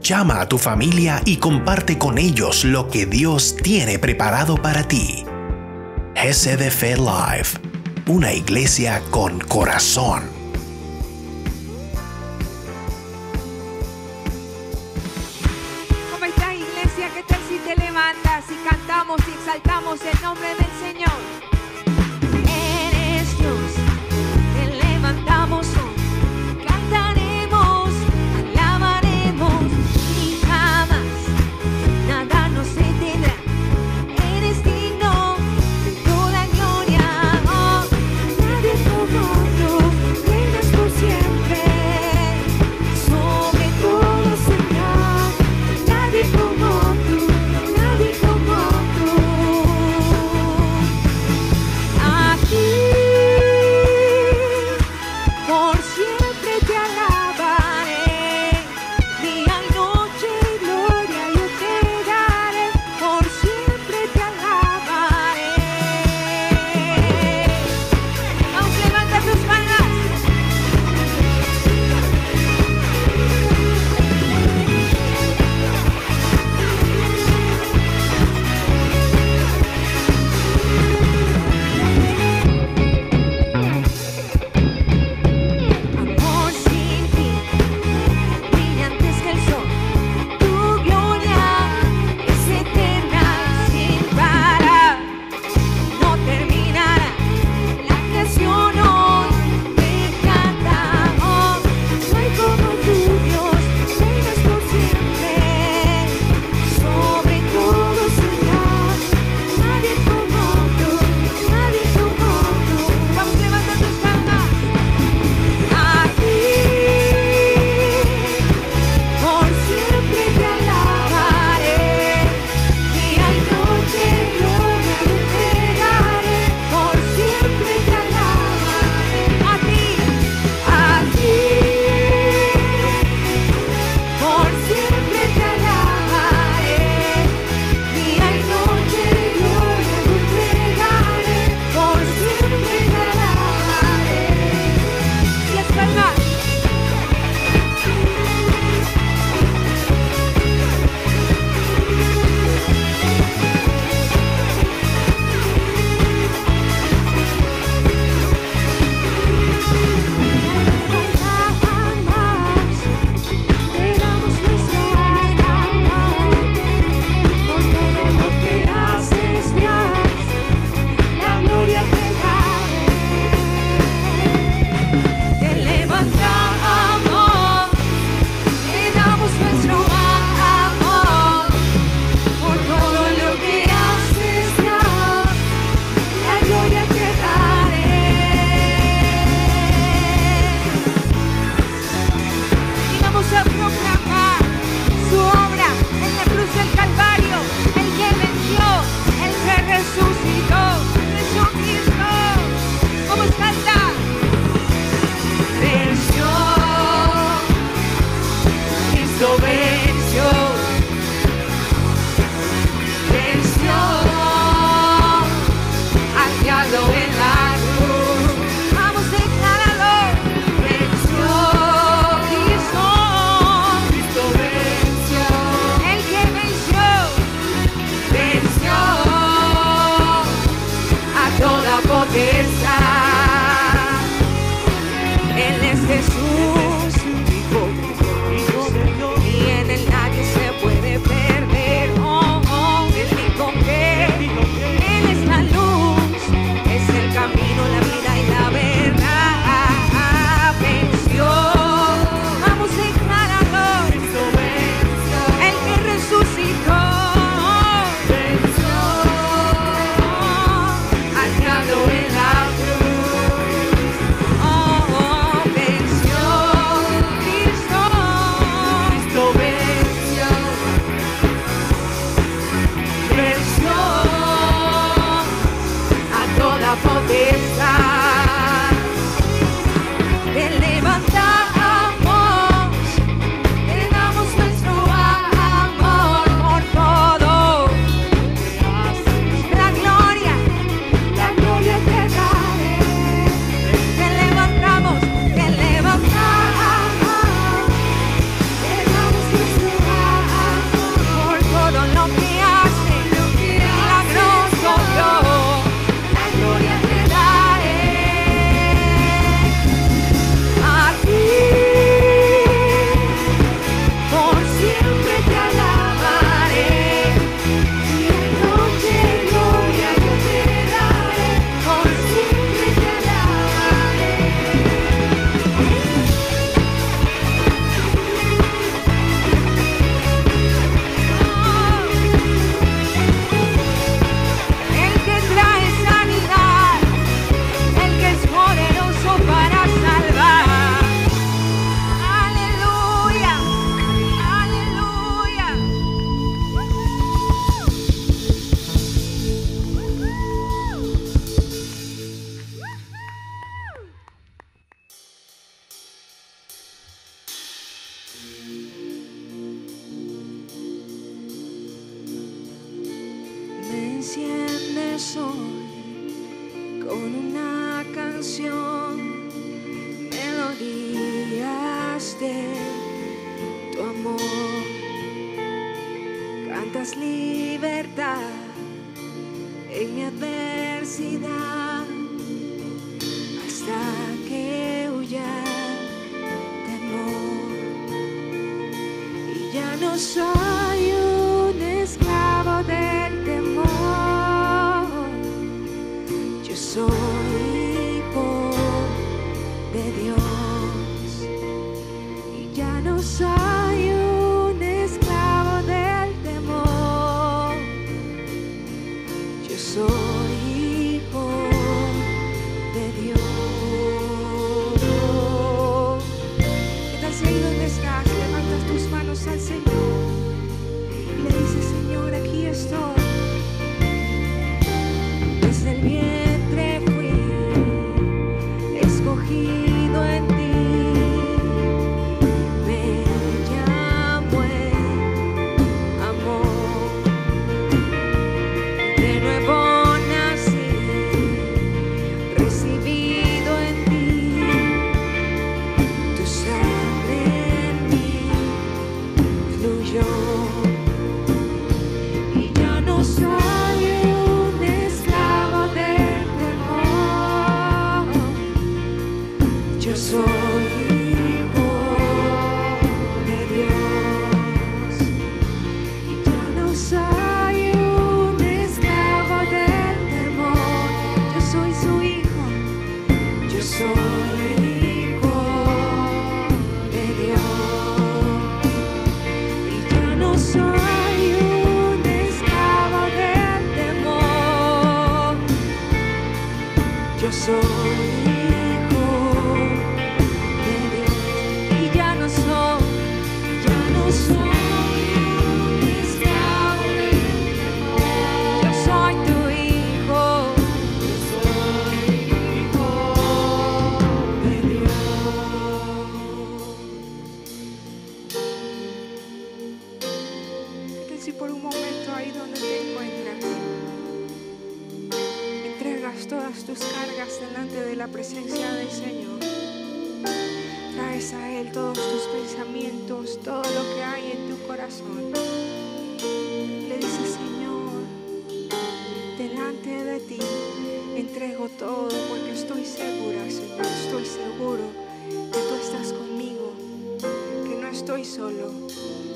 Llama a tu familia y comparte con ellos lo que Dios tiene preparado para ti. GC Fe Live, una iglesia con corazón. ¿Cómo estás, iglesia? ¿Qué tal si te levantas y cantamos y exaltamos el nombre del Señor? Eres Dios, te levantamos hoy, cantaremos, alabaremos y jamás nada nos detendrá. Eres digno de toda gloria, oh, nadie como tú, reinas por siempre, sobre todo Señor, nadie como tú, nadie como tú. enciendes hoy con una canción, melodías de tu amor. Cantas libertad en mi adversidad hasta que huya temor. Y ya no soy un esclavo del temor, yo soy hijo de Dios. Y ya no soy un esclavo del temor, yo soy hijo de Dios. ¿Qué tal si ahí donde estás levantas tus manos al Señor y le dices: Señor, aquí estoy? Desde el vientre fui escogido en ti, me llamo en amor, de nuevo nací, recibido en ti, tu sangre en mí fluyó. Y ya no soy un esclavo del temor, yo soy hijo de Dios. Y ya no soy un esclavo del temor, yo soy su hijo, yo soy hijo de Dios. Y ya no soy un esclavo del temor, yo soy hijo de Dios. Y ya no soy un esclavo del temor, yo soy tu hijo, yo soy hijo de Dios. ¿Qué tal si por un momento ahí donde te encuentras entregas todas tus cargas delante de la presencia del Señor? Traes a Él todos tus pensamientos, todo lo que hay en tu corazón. Le dices: Señor, delante de ti entrego todo, porque estoy segura, Señor, estoy seguro que tú estás conmigo, que no estoy solo,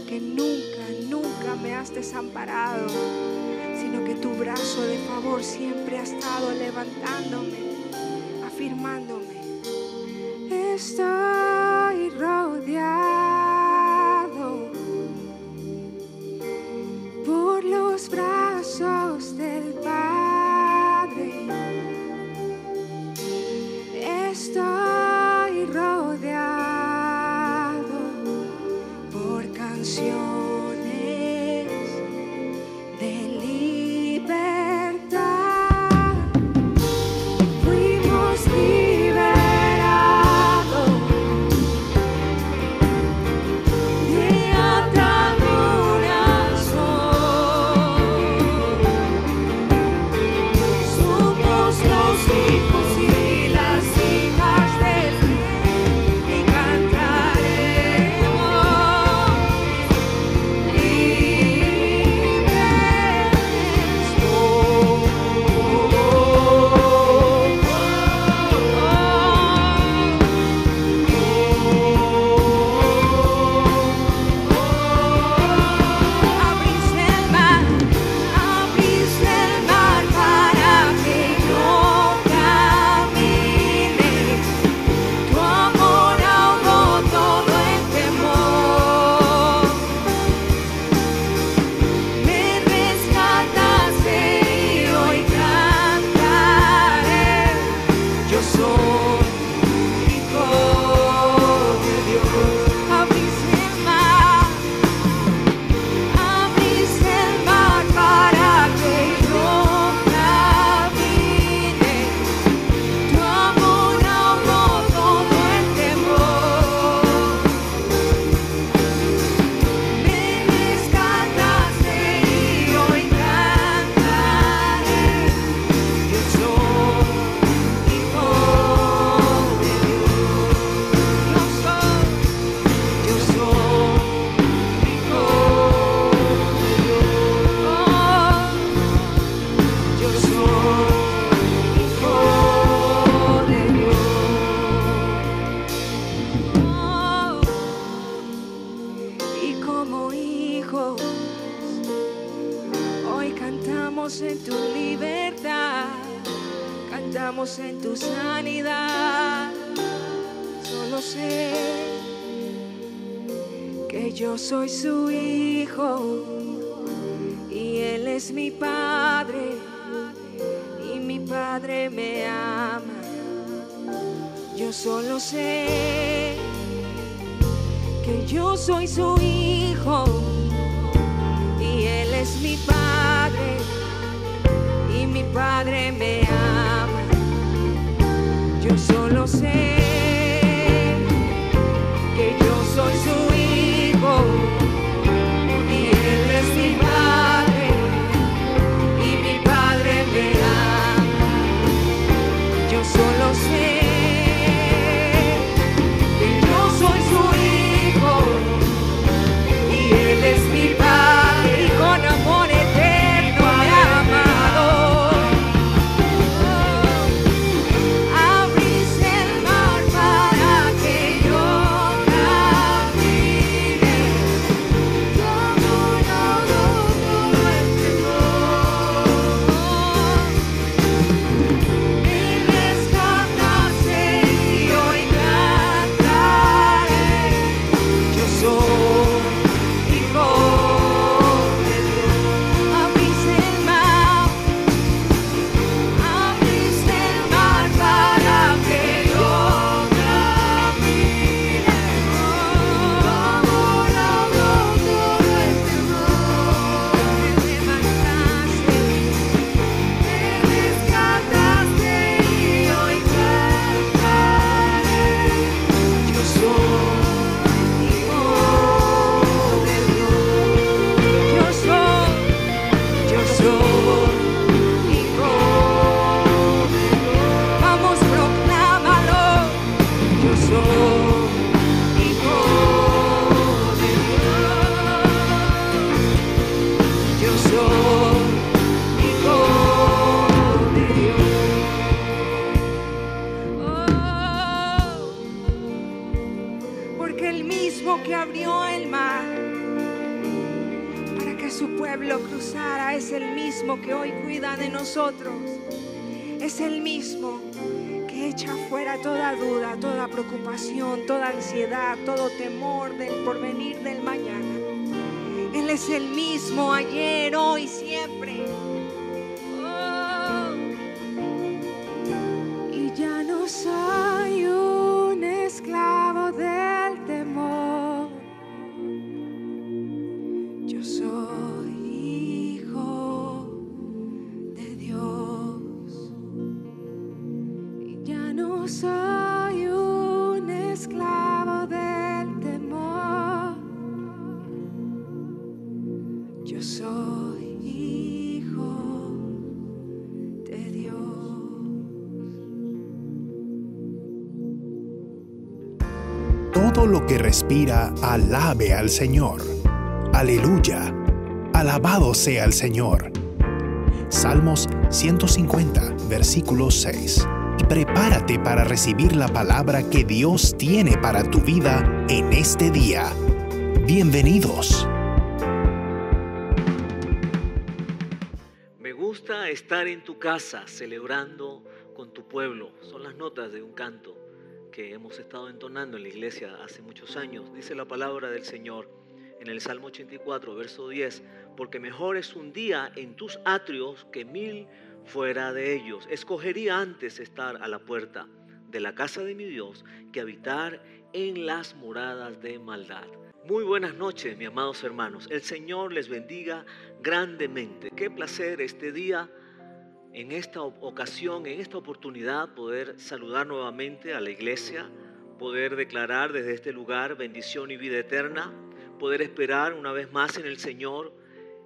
que nunca me has desamparado, sino que tu brazo de favor siempre ha estado levantándome, afirmándome. Estoy rodeado por los brazos del Padre. Estoy rodeado por canciones de libertad. Fuimos liberados de ataduras. Cantamos en tu libertad, cantamos en tu sanidad. Solo sé que yo soy su hijo y Él es mi padre y mi padre me ama. Yo solo sé que yo soy su hijo y Él es mi padre y mi padre me ama. Yo solo sé que yo soy su hijo y Él es mi padre y mi padre me ama. Yo solo sé que yo soy su hijo y Él es mi padre y con amor eterno me ha amado. Abriste el mar para que yo camine. Tu amor ahogó todo el temor. Me rescataste y hoy cantaré. Yo soy hijo de Dios. Abriste el mar para que yo camine. Tu amor ahogó todo el temor. Me levantaste, me rescataste y hoy cantaré. Yo soy hijo de Dios. Yo soy hijo de Dios. Vamos, proclámalo. Yo soy hijo de Dios. Yo soy hijo de Dios. Porque el mismo que abrió el mar para que su pueblo cruzara es el mismo que hoy cuida de nosotros. Es el mismo que echa fuera toda duda, toda preocupación, toda ansiedad, todo temor del porvenir del mañana. Él es el mismo ayer, hoy, siempre. Oh. Y ya no soy un esclavo del temor. Yo soy hijo de Dios. Y ya no soy un esclavo del temor. Yo soy hijo de Dios. Todo lo que respira, alabe al Señor. Aleluya. Alabado sea el Señor. Salmos 150, versículo 6. Y prepárate para recibir la palabra que Dios tiene para tu vida en este día. Bienvenidos. Me gusta estar en tu casa celebrando con tu pueblo. Son las notas de un canto que hemos estado entonando en la iglesia hace muchos años. Dice la palabra del Señor en el Salmo 84, verso 10, porque mejor es un día en tus atrios que 1000 fuera de ellos. Escogería antes estar a la puerta de la casa de mi Dios que habitar en las moradas de maldad. Muy buenas noches, mis amados hermanos. El Señor les bendiga grandemente. Qué placer este día, en esta ocasión, en esta oportunidad, poder saludar nuevamente a la iglesia, poder declarar desde este lugar bendición y vida eterna, poder esperar una vez más en el Señor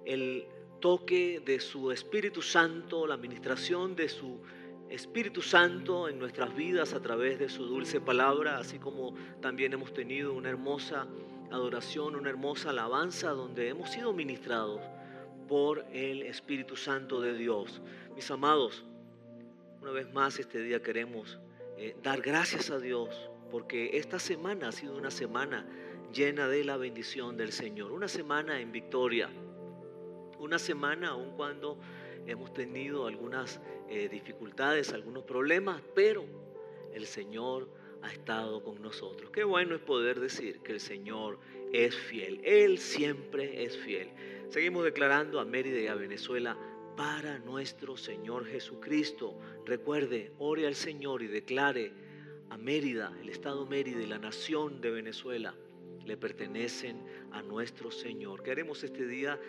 el toque de su Espíritu Santo, la administración de su Espíritu Santo en nuestras vidas a través de su dulce palabra, así como también hemos tenido una hermosa adoración, una hermosa alabanza donde hemos sido ministrados por el Espíritu Santo de Dios. Mis amados, una vez más este día queremos dar gracias a Dios porque esta semana ha sido una semana llena de la bendición del Señor, una semana en victoria, una semana aun cuando hemos tenido algunas dificultades, algunos problemas, pero el Señor ha estado con nosotros. Qué bueno es poder decir que el Señor es fiel. Él siempre es fiel. Seguimos declarando a Mérida y a Venezuela para nuestro Señor Jesucristo. Recuerde, ore al Señor y declare a Mérida, el estado Mérida y la nación de Venezuela le pertenecen a nuestro Señor. Queremos este día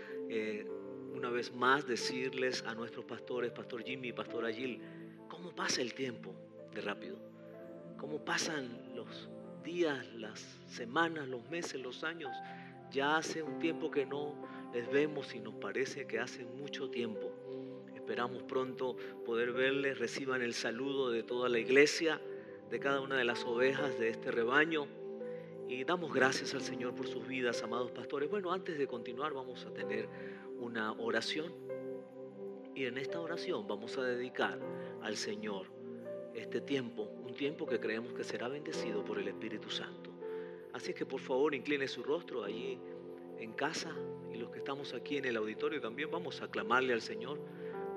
una vez más decirles a nuestros pastores, Pastor Jimmy y Pastor Agil, cómo pasa el tiempo de rápido, cómo pasan los días, las semanas, los meses, los años. Ya hace un tiempo que no les vemos y nos parece que hace mucho tiempo. Esperamos pronto poder verles. Reciban el saludo de toda la iglesia, de cada una de las ovejas de este rebaño. Y damos gracias al Señor por sus vidas, amados pastores. Bueno, antes de continuar vamos a tener una oración. Y en esta oración vamos a dedicar al Señor este tiempo, un tiempo que creemos que será bendecido por el Espíritu Santo. Así que por favor incline su rostro allí en casa, y los que estamos aquí en el auditorio también vamos a clamarle al Señor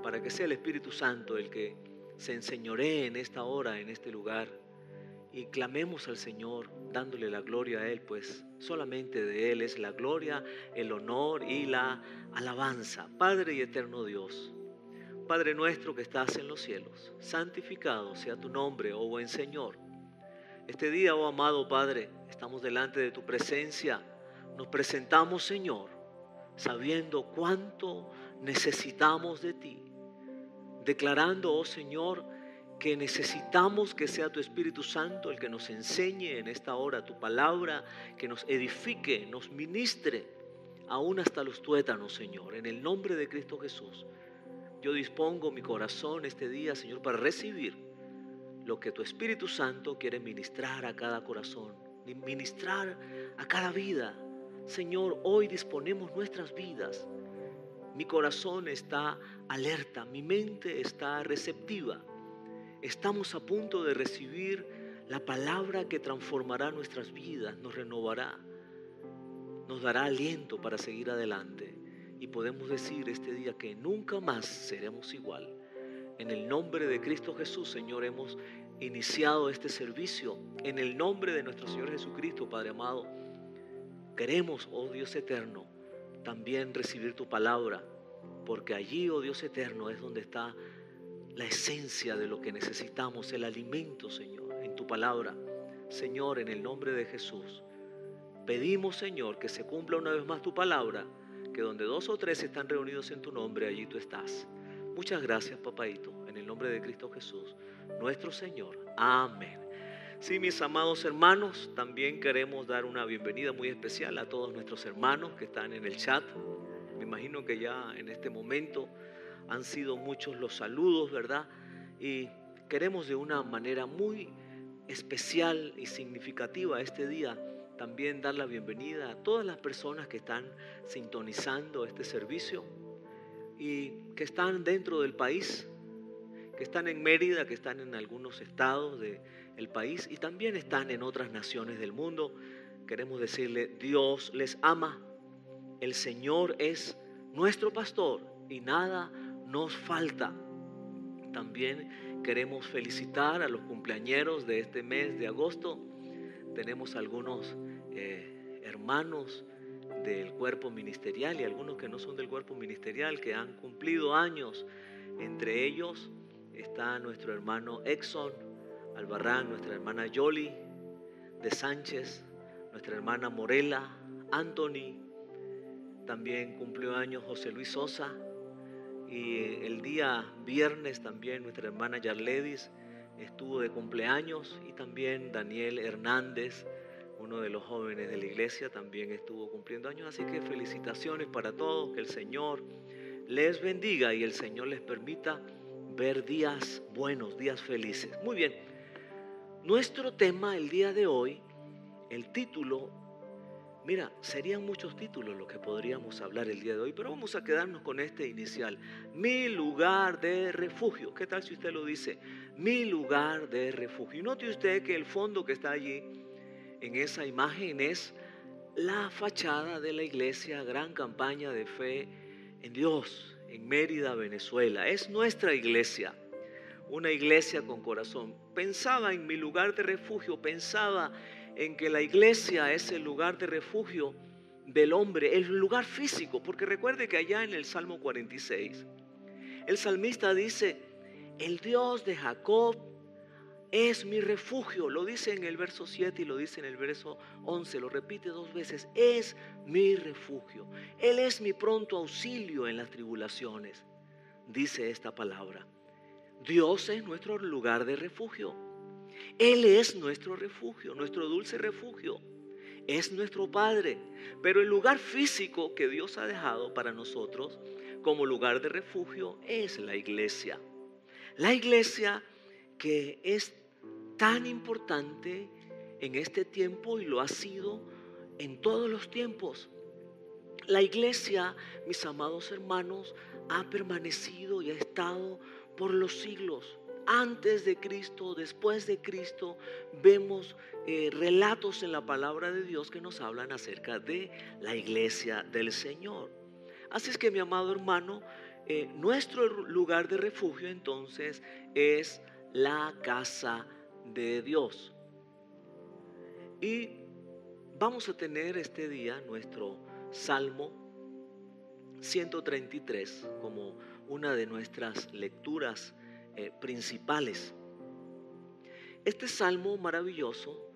para que sea el Espíritu Santo el que se enseñoree en esta hora, en este lugar, y clamemos al Señor dándole la gloria a Él, pues solamente de Él es la gloria, el honor y la alabanza. Padre y eterno Dios, Padre nuestro que estás en los cielos, santificado sea tu nombre, oh buen Señor. Este día, oh amado Padre, estamos delante de tu presencia. Nos presentamos, Señor, sabiendo cuánto necesitamos de ti. Declarando, oh Señor, que necesitamos que sea tu Espíritu Santo el que nos enseñe en esta hora tu palabra, que nos edifique, nos ministre, aún hasta los tuétanos, Señor. En el nombre de Cristo Jesús, yo dispongo mi corazón este día, Señor, para recibir lo que tu Espíritu Santo quiere ministrar a cada corazón, ministrar a cada vida. Señor, hoy disponemos nuestras vidas. Mi corazón está alerta, mi mente está receptiva. Estamos a punto de recibir la palabra que transformará nuestras vidas, nos renovará, nos dará aliento para seguir adelante. Y podemos decir este día que nunca más seremos igual. En el nombre de Cristo Jesús, Señor, hemos iniciado este servicio. En el nombre de nuestro Señor Jesucristo, Padre amado, queremos, oh Dios eterno, también recibir tu palabra, porque allí, oh Dios eterno, es donde está la esencia de lo que necesitamos, el alimento, Señor, en tu palabra. Señor, en el nombre de Jesús, pedimos, Señor, que se cumpla una vez más tu palabra, que donde 2 o 3 están reunidos en tu nombre, allí tú estás. Muchas gracias, papaito, en el nombre de Cristo Jesús, nuestro Señor. Amén. Sí, mis amados hermanos, también queremos dar una bienvenida muy especial a todos nuestros hermanos que están en el chat. Me imagino que ya en este momento han sido muchos los saludos, ¿verdad? Y queremos de una manera muy especial y significativa este día también dar la bienvenida a todas las personas que están sintonizando este servicio y que están dentro del país, que están en Mérida, que están en algunos estados del país y también están en otras naciones del mundo. Queremos decirle, Dios les ama, el Señor es nuestro pastor y nada nos falta. También queremos felicitar a los cumpleañeros de este mes de agosto. Tenemos algunos hermanos del cuerpo ministerial y algunos que no son del cuerpo ministerial que han cumplido años. Entre ellos está nuestro hermano Exxon Albarrán, nuestra hermana Yoli de Sánchez, nuestra hermana Morela, Anthony. También cumplió años José Luis Sosa. Y el día viernes también nuestra hermana Yarledis estuvo de cumpleaños. Y también Daniel Hernández, uno de los jóvenes de la iglesia, también estuvo cumpliendo años. Así que felicitaciones para todos, que el Señor les bendiga y el Señor les permita ver días buenos, días felices. Muy bien, nuestro tema el día de hoy, el título, mira, serían muchos títulos los que podríamos hablar el día de hoy, pero vamos a quedarnos con este inicial, mi lugar de refugio. ¿Qué tal si usted lo dice? Mi lugar de refugio. Y note usted que el fondo que está allí en esa imagen es la fachada de la iglesia Gran Campaña de Fe en Dios. en Mérida, Venezuela. Es nuestra iglesia, una iglesia con corazón. Pensaba en mi lugar de refugio, pensaba en que la iglesia es el lugar de refugio del hombre, el lugar físico, porque recuerde que allá en el Salmo 46, el salmista dice, el Dios de Jacob es mi refugio. Lo dice en el verso 7 y lo dice en el verso 11, lo repite 2 veces, es mi refugio. Él es mi pronto auxilio en las tribulaciones, dice esta palabra. Dios es nuestro lugar de refugio. Él es nuestro refugio, nuestro dulce refugio. Es nuestro Padre. Pero el lugar físico que Dios ha dejado para nosotros como lugar de refugio es la iglesia. La iglesia que es tan importante en este tiempo y lo ha sido en todos los tiempos. La iglesia, mis amados hermanos, ha permanecido y ha estado por los siglos. Antes de Cristo, después de Cristo, vemos relatos en la palabra de Dios que nos hablan acerca de la iglesia del Señor. Así es que, mi amado hermano, nuestro lugar de refugio entonces es la casa de Dios. Y vamos a tener este día nuestro Salmo 133 como una de nuestras lecturas principales. Este salmo maravilloso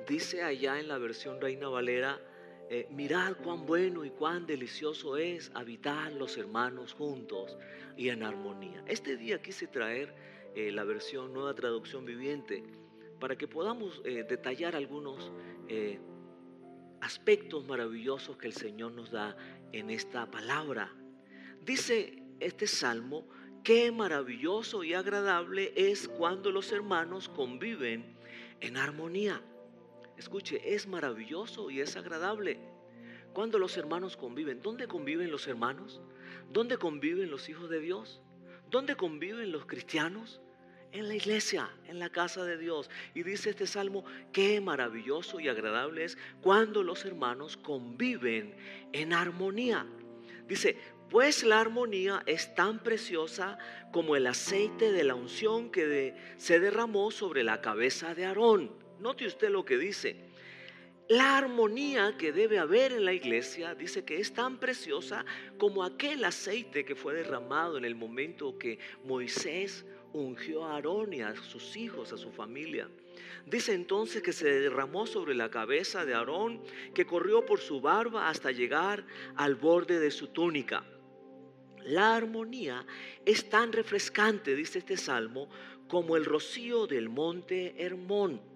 dice allá en la versión Reina Valera, mirad cuán bueno y cuán delicioso es habitar los hermanos juntos y en armonía. Este día quise traer la versión Nueva Traducción Viviente para que podamos detallar algunos aspectos maravillosos que el Señor nos da en esta palabra. Dice este salmo, qué maravilloso y agradable es cuando los hermanos conviven en armonía. Escuche, es maravilloso y es agradable cuando los hermanos conviven. ¿Dónde conviven los hermanos? ¿Dónde conviven los hijos de Dios? ¿Dónde conviven los cristianos? En la iglesia, en la casa de Dios. Y dice este salmo, qué maravilloso y agradable es cuando los hermanos conviven en armonía. Dice, pues la armonía es tan preciosa como el aceite de la unción que se derramó sobre la cabeza de Aarón. Note usted lo que dice. La armonía que debe haber en la iglesia, dice que es tan preciosa como aquel aceite que fue derramado en el momento que Moisés ungió a Aarón y a sus hijos, a su familia. Dice entonces que se derramó sobre la cabeza de Aarón, que corrió por su barba hasta llegar al borde de su túnica. La armonía es tan refrescante, dice este salmo, como el rocío del monte Hermón.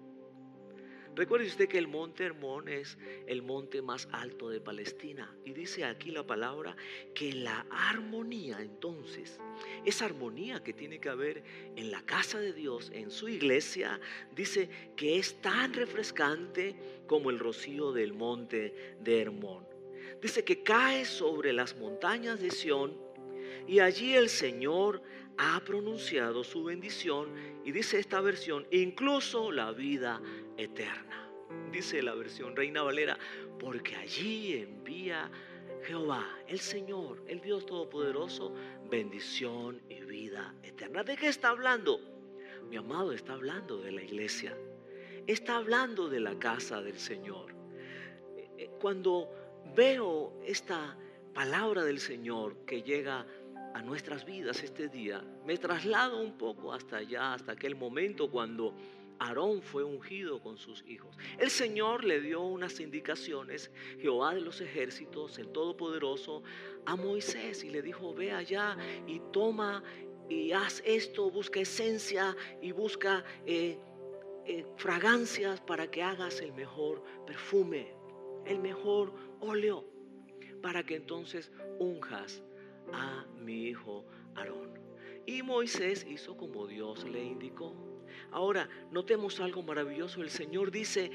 Recuerde usted que el monte Hermón es el monte más alto de Palestina. Y dice aquí la palabra que la armonía entonces, esa armonía que tiene que haber en la casa de Dios, en su iglesia, dice que es tan refrescante como el rocío del monte de Hermón. Dice que cae sobre las montañas de Sión y allí el Señor ha pronunciado su bendición y dice esta versión, incluso la vida eterna. Dice la versión Reina Valera, porque allí envía Jehová, el Señor, el Dios Todopoderoso, bendición y vida eterna. ¿De qué está hablando? Mi amado, está hablando de la iglesia. Está hablando de la casa del Señor. Cuando veo esta palabra del Señor que llega a nuestras vidas este día, me traslado un poco hasta allá, hasta aquel momento cuando Aarón fue ungido con sus hijos. El Señor le dio unas indicaciones, Jehová de los ejércitos, el Todopoderoso, a Moisés y le dijo, ve allá y toma y haz esto, busca esencia y busca fragancias para que hagas el mejor perfume, el mejor óleo, para que entonces unjas a mi hijo Aarón. Y Moisés hizo como Dios le indicó. Ahora, notemos algo maravilloso. El Señor dice,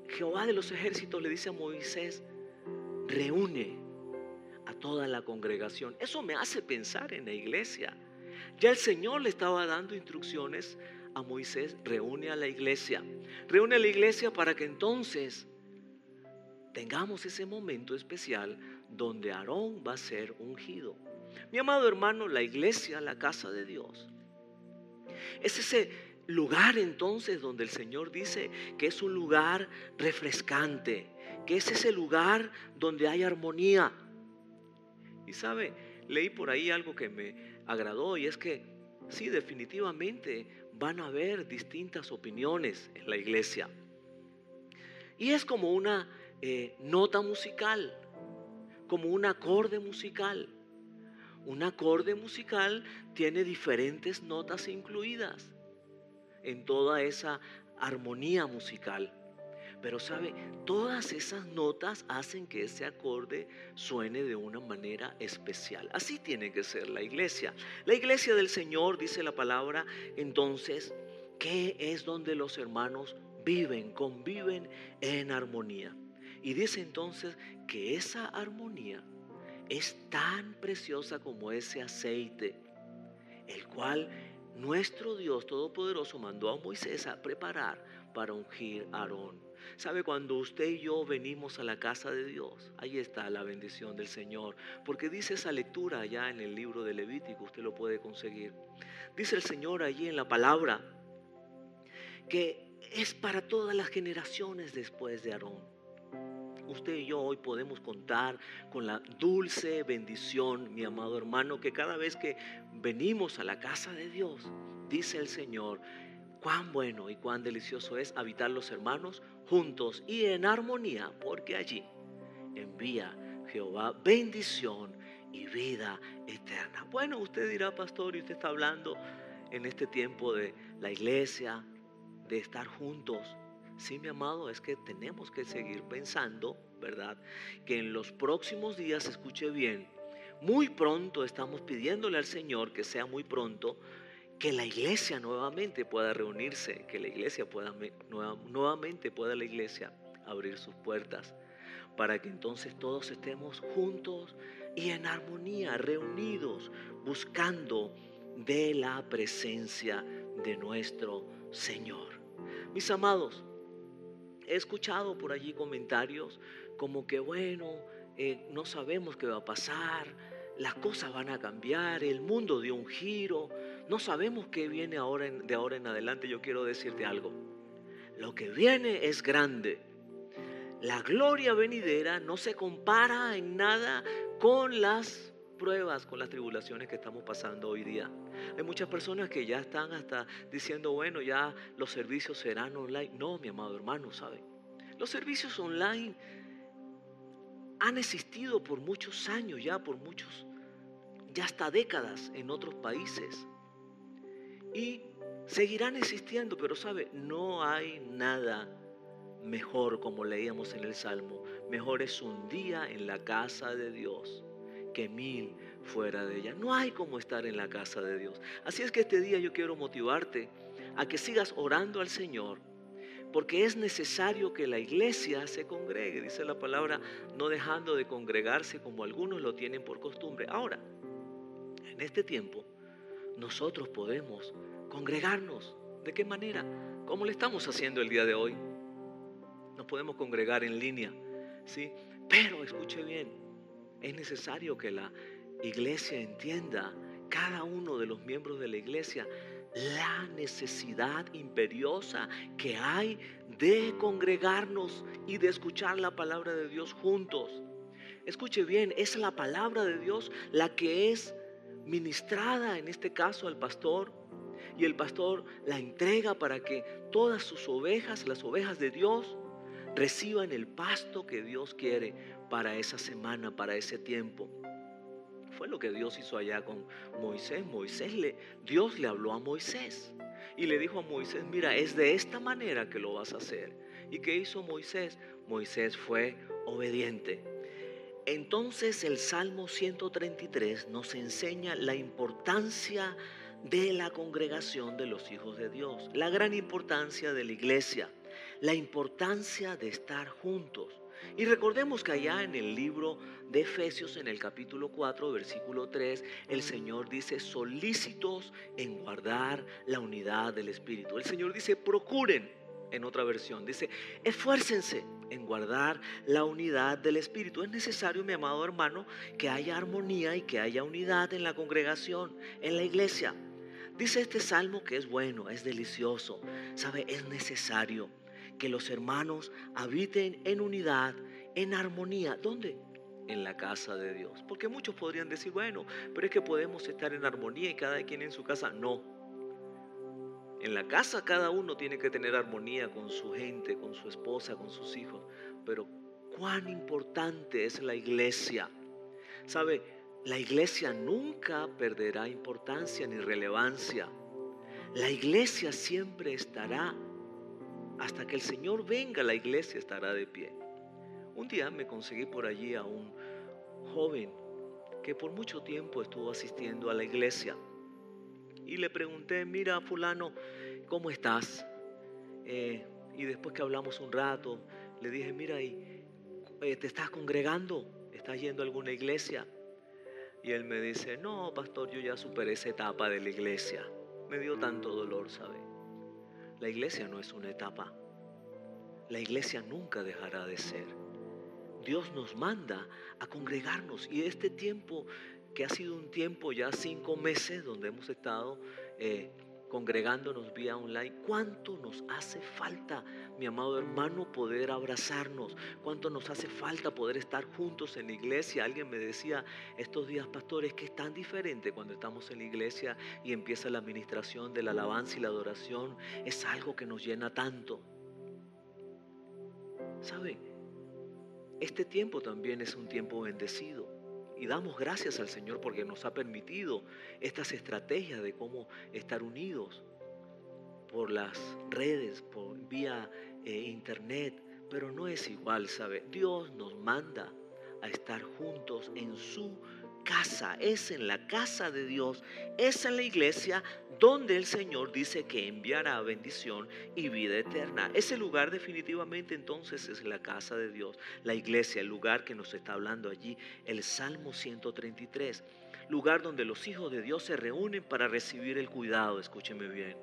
Jehová de los ejércitos le dice a Moisés, reúne a toda la congregación. Eso me hace pensar en la iglesia. Ya el Señor le estaba dando instrucciones a Moisés, reúne a la iglesia. Reúne a la iglesia para que entonces tengamos ese momento especial donde Aarón va a ser ungido. Mi amado hermano, la iglesia, la casa de Dios, es ese lugar entonces donde el Señor dice que es un lugar refrescante, que es ese lugar donde hay armonía. Y sabe, leí por ahí algo que me agradó, y es que sí, definitivamente van a haber distintas opiniones en la iglesia. Y es como una nota musical, como un acorde musical. Un acorde musical tiene diferentes notas incluidas en toda esa armonía musical. Pero sabe, todas esas notas hacen que ese acorde suene de una manera especial. Así tiene que ser la iglesia. La iglesia del Señor, dice la palabra, entonces, que es donde los hermanos viven, conviven en armonía. Y dice entonces que esa armonía es tan preciosa como ese aceite, el cual nuestro Dios Todopoderoso mandó a Moisés a preparar para ungir a Aarón. ¿Sabe? Cuando usted y yo venimos a la casa de Dios, ahí está la bendición del Señor. Porque dice esa lectura allá en el libro de Levítico, usted lo puede conseguir. Dice el Señor allí en la palabra que es para todas las generaciones después de Aarón. Usted y yo hoy podemos contar con la dulce bendición, mi amado hermano, que cada vez que venimos a la casa de Dios, dice el Señor, cuán bueno y cuán delicioso es habitar los hermanos juntos y en armonía, porque allí envía Jehová bendición y vida eterna. Bueno, usted dirá, pastor, y usted está hablando en este tiempo de la iglesia, de estar juntos. Sí, mi amado, es que tenemos que seguir pensando, ¿verdad? Que en los próximos días, escuche bien, muy pronto estamos pidiéndole al Señor que sea muy pronto, que la iglesia nuevamente pueda reunirse, que la iglesia pueda nuevamente pueda la iglesia abrir sus puertas, para que entonces todos estemos juntos y en armonía, reunidos, buscando de la presencia de nuestro Señor. Mis amados, he escuchado por allí comentarios como que bueno, no sabemos qué va a pasar, las cosas van a cambiar, el mundo dio un giro, no sabemos qué viene de ahora en adelante. Yo quiero decirte algo, lo que viene es grande. La gloria venidera no se compara en nada con las pruebas, con las tribulaciones que estamos pasando hoy día. Hay muchas personas que ya están hasta diciendo, bueno, ya los servicios serán online. No, mi amado hermano, ¿sabe? Los servicios online han existido por muchos años ya, ya hasta décadas en otros países. Y seguirán existiendo, pero ¿sabe? No hay nada mejor, como leíamos en el Salmo. Mejor es un día en la casa de Dios que 1000 fuera de ella. No hay como estar en la casa de Dios. Así es que este día yo quiero motivarte a que sigas orando al Señor, porque es necesario que la iglesia se congregue, dice la palabra, no dejando de congregarse como algunos lo tienen por costumbre. Ahora, en este tiempo, nosotros podemos congregarnos. ¿De qué manera? ¿Cómo lo estamos haciendo el día de hoy? Nos podemos congregar en línea, ¿sí? Pero escuche bien, es necesario que la iglesia entienda, cada uno de los miembros de la iglesia, la necesidad imperiosa que hay de congregarnos y de escuchar la palabra de Dios juntos. Escuche bien, es la palabra de Dios la que es ministrada, en este caso al pastor, y el pastor la entrega para que todas sus ovejas, las ovejas de Dios, reciban el pasto que Dios quiere para esa semana, para ese tiempo. Fue lo que Dios hizo allá con Moisés. Dios le habló a Moisés y le dijo a Moisés, mira, es de esta manera que lo vas a hacer. ¿Y qué hizo Moisés? Moisés fue obediente. Entonces el Salmo 133 nos enseña la importancia de la congregación de los hijos de Dios, la gran importancia de la iglesia, la importancia de estar juntos. Y recordemos que allá en el libro de Efesios, en el capítulo 4, versículo 3, el Señor dice, solícitos en guardar la unidad del Espíritu. El Señor dice, procuren. en otra versión. Dice, esfuércense en guardar la unidad del Espíritu. Es necesario, mi amado hermano, que haya armonía y que haya unidad en la congregación, en la iglesia. Dice este salmo que es bueno, es delicioso. ¿Sabe? Es necesario que los hermanos habiten en unidad, en armonía. ¿Dónde? En la casa de Dios. Porque muchos podrían decir, bueno, pero es que podemos estar en armonía y cada quien en su casa. No. En la casa cada uno tiene que tener armonía con su gente, con su esposa, con sus hijos. Pero cuán importante es la iglesia. ¿Sabe? La iglesia nunca perderá importancia ni relevancia. La iglesia siempre estará. Hasta que el Señor venga, la iglesia estará de pie. Un día me conseguí por allí a un joven que por mucho tiempo estuvo asistiendo a la iglesia. Y le pregunté, mira fulano, ¿cómo estás? Y después que hablamos un rato, le dije, mira, ¿te estás congregando? ¿Estás yendo a alguna iglesia? Y él me dice, no, pastor, yo ya superé esa etapa de la iglesia. Me dio tanto dolor, ¿sabe? La iglesia no es una etapa. La iglesia nunca dejará de ser. Dios nos manda a congregarnos. Y este tiempo, que ha sido un tiempo ya 5 meses donde hemos estado congregándonos vía online, ¿cuánto nos hace falta, mi amado hermano, poder abrazarnos? ¿Cuánto nos hace falta poder estar juntos en la iglesia? Alguien me decía estos días, pastor, es que es tan diferente cuando estamos en la iglesia y empieza la administración de la alabanza y la adoración. Es algo que nos llena tanto. ¿Sabe? Este tiempo también es un tiempo bendecido. Y damos gracias al Señor porque nos ha permitido estas estrategias de cómo estar unidos por las redes, por vía internet. Pero no es igual, ¿sabe? Dios nos manda a estar juntos en su casa. Es en la casa de Dios, es en la iglesia donde el Señor dice que enviará bendición y vida eterna. Ese lugar definitivamente entonces es la casa de Dios, la iglesia, el lugar que nos está hablando allí, el Salmo 133, lugar donde los hijos de Dios se reúnen para recibir el cuidado. Escúcheme bien.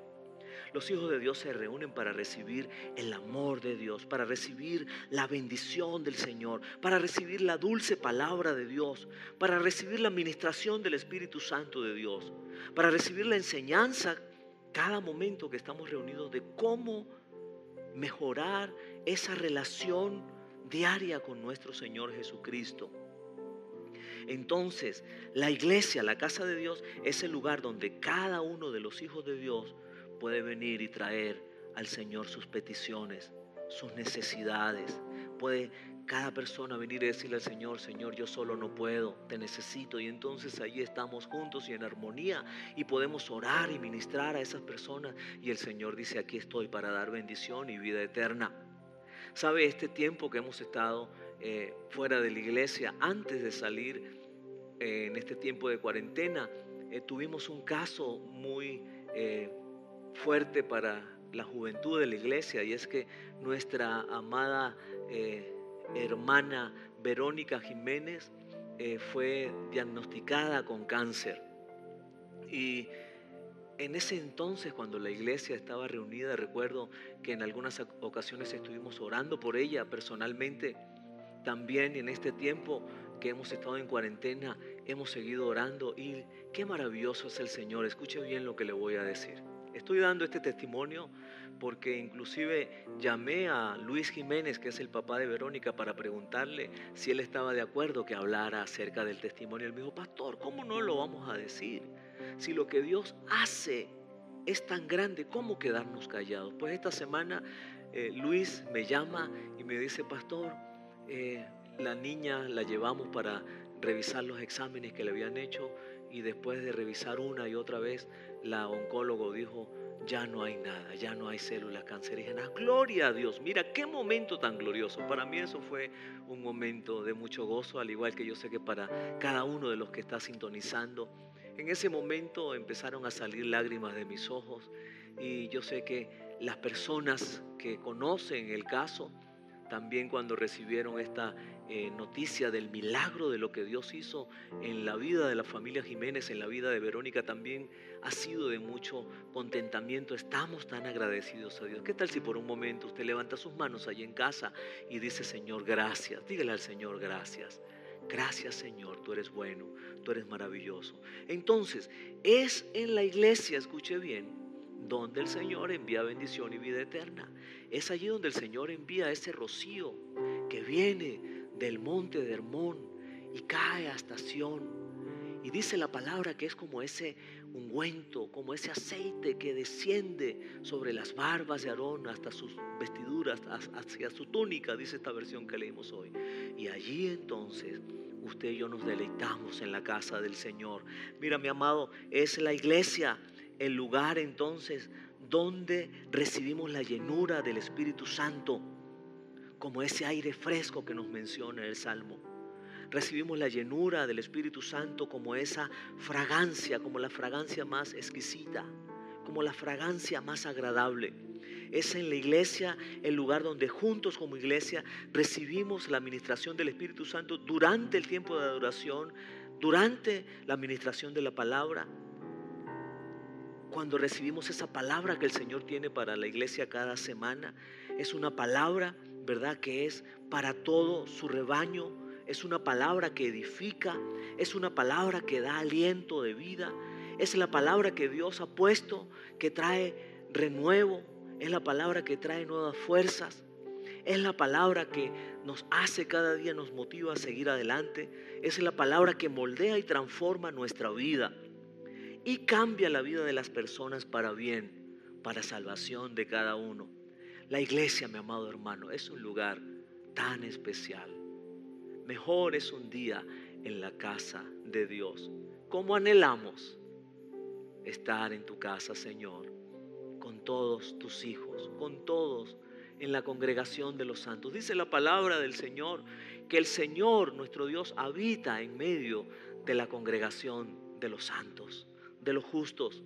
Los hijos de Dios se reúnen para recibir el amor de Dios, para recibir la bendición del Señor, para recibir la dulce palabra de Dios, para recibir la administración del Espíritu Santo de Dios, para recibir la enseñanza cada momento que estamos reunidos de cómo mejorar esa relación diaria con nuestro Señor Jesucristo. Entonces, la iglesia, la casa de Dios, es el lugar donde cada uno de los hijos de Dios puede venir y traer al Señor sus peticiones, sus necesidades. Puede cada persona venir y decirle al Señor, Señor, yo solo no puedo, te necesito. Y entonces allí estamos juntos y en armonía y podemos orar y ministrar a esas personas. Y el Señor dice, aquí estoy para dar bendición y vida eterna. ¿Sabe? Este tiempo que hemos estado fuera de la iglesia, antes de salir en este tiempo de cuarentena, tuvimos un caso muy fuerte para la juventud de la iglesia, y es que nuestra amada hermana Verónica Jiménez fue diagnosticada con cáncer. Y en ese entonces, cuando la iglesia estaba reunida, recuerdo que en algunas ocasiones estuvimos orando por ella personalmente. También en este tiempo que hemos estado en cuarentena, hemos seguido orando, y qué maravilloso es el Señor. Escuche bien lo que le voy a decir. Estoy dando este testimonio porque inclusive llamé a Luis Jiménez, que es el papá de Verónica, para preguntarle si él estaba de acuerdo que hablara acerca del testimonio. Él me dijo, pastor, ¿cómo no lo vamos a decir? Si lo que Dios hace es tan grande, ¿cómo quedarnos callados? Pues esta semana Luis me llama y me dice, pastor, la niña la llevamos para revisar los exámenes que le habían hecho, y después de revisar una y otra vez, la oncólogo dijo, ya no hay nada, ya no hay células cancerígenas. Gloria a Dios. Mira qué momento tan glorioso. Para mí eso fue un momento de mucho gozo, al igual que yo sé que para cada uno de los que está sintonizando. En ese momento empezaron a salir lágrimas de mis ojos, y yo sé que las personas que conocen el caso también cuando recibieron esta noticia del milagro de lo que Dios hizo en la vida de la familia Jiménez, en la vida de Verónica, también ha sido de mucho contentamiento. Estamos tan agradecidos a Dios. ¿Qué tal si por un momento usted levanta sus manos allí en casa y dice: Señor, gracias? Dígale al Señor: gracias. Gracias, Señor, tú eres bueno, tú eres maravilloso. Entonces, es en la iglesia, escuche bien, donde el Señor envía bendición y vida eterna. Es allí donde el Señor envía ese rocío que viene del monte de Hermón y cae hasta Sión. Y dice la palabra que es como ese ungüento, como ese aceite que desciende sobre las barbas de Aarón hasta sus vestiduras, hacia su túnica, dice esta versión que leímos hoy. Y allí entonces usted y yo nos deleitamos en la casa del Señor. Mira, mi amado, es la iglesia el lugar entonces donde recibimos la llenura del Espíritu Santo, como ese aire fresco que nos menciona el Salmo. Recibimos la llenura del Espíritu Santo como esa fragancia, como la fragancia más exquisita, como la fragancia más agradable. Es en la iglesia el lugar donde juntos como iglesia recibimos la administración del Espíritu Santo durante el tiempo de adoración, durante la administración de la palabra. Cuando recibimos esa palabra que el Señor tiene para la iglesia cada semana, es una palabra, ¿verdad?, que es para todo su rebaño. Es una palabra que edifica, es una palabra que da aliento de vida, es la palabra que Dios ha puesto, que trae renuevo, es la palabra que trae nuevas fuerzas, es la palabra que nos hace cada día, nos motiva a seguir adelante, es la palabra que moldea y transforma nuestra vida y cambia la vida de las personas para bien, para salvación de cada uno. La iglesia, mi amado hermano, es un lugar tan especial. Mejor es un día en la casa de Dios. ¿Cómo anhelamos estar en tu casa, Señor? Con todos tus hijos, con todos en la congregación de los santos. Dice la palabra del Señor que el Señor, nuestro Dios, habita en medio de la congregación de los santos, de los justos.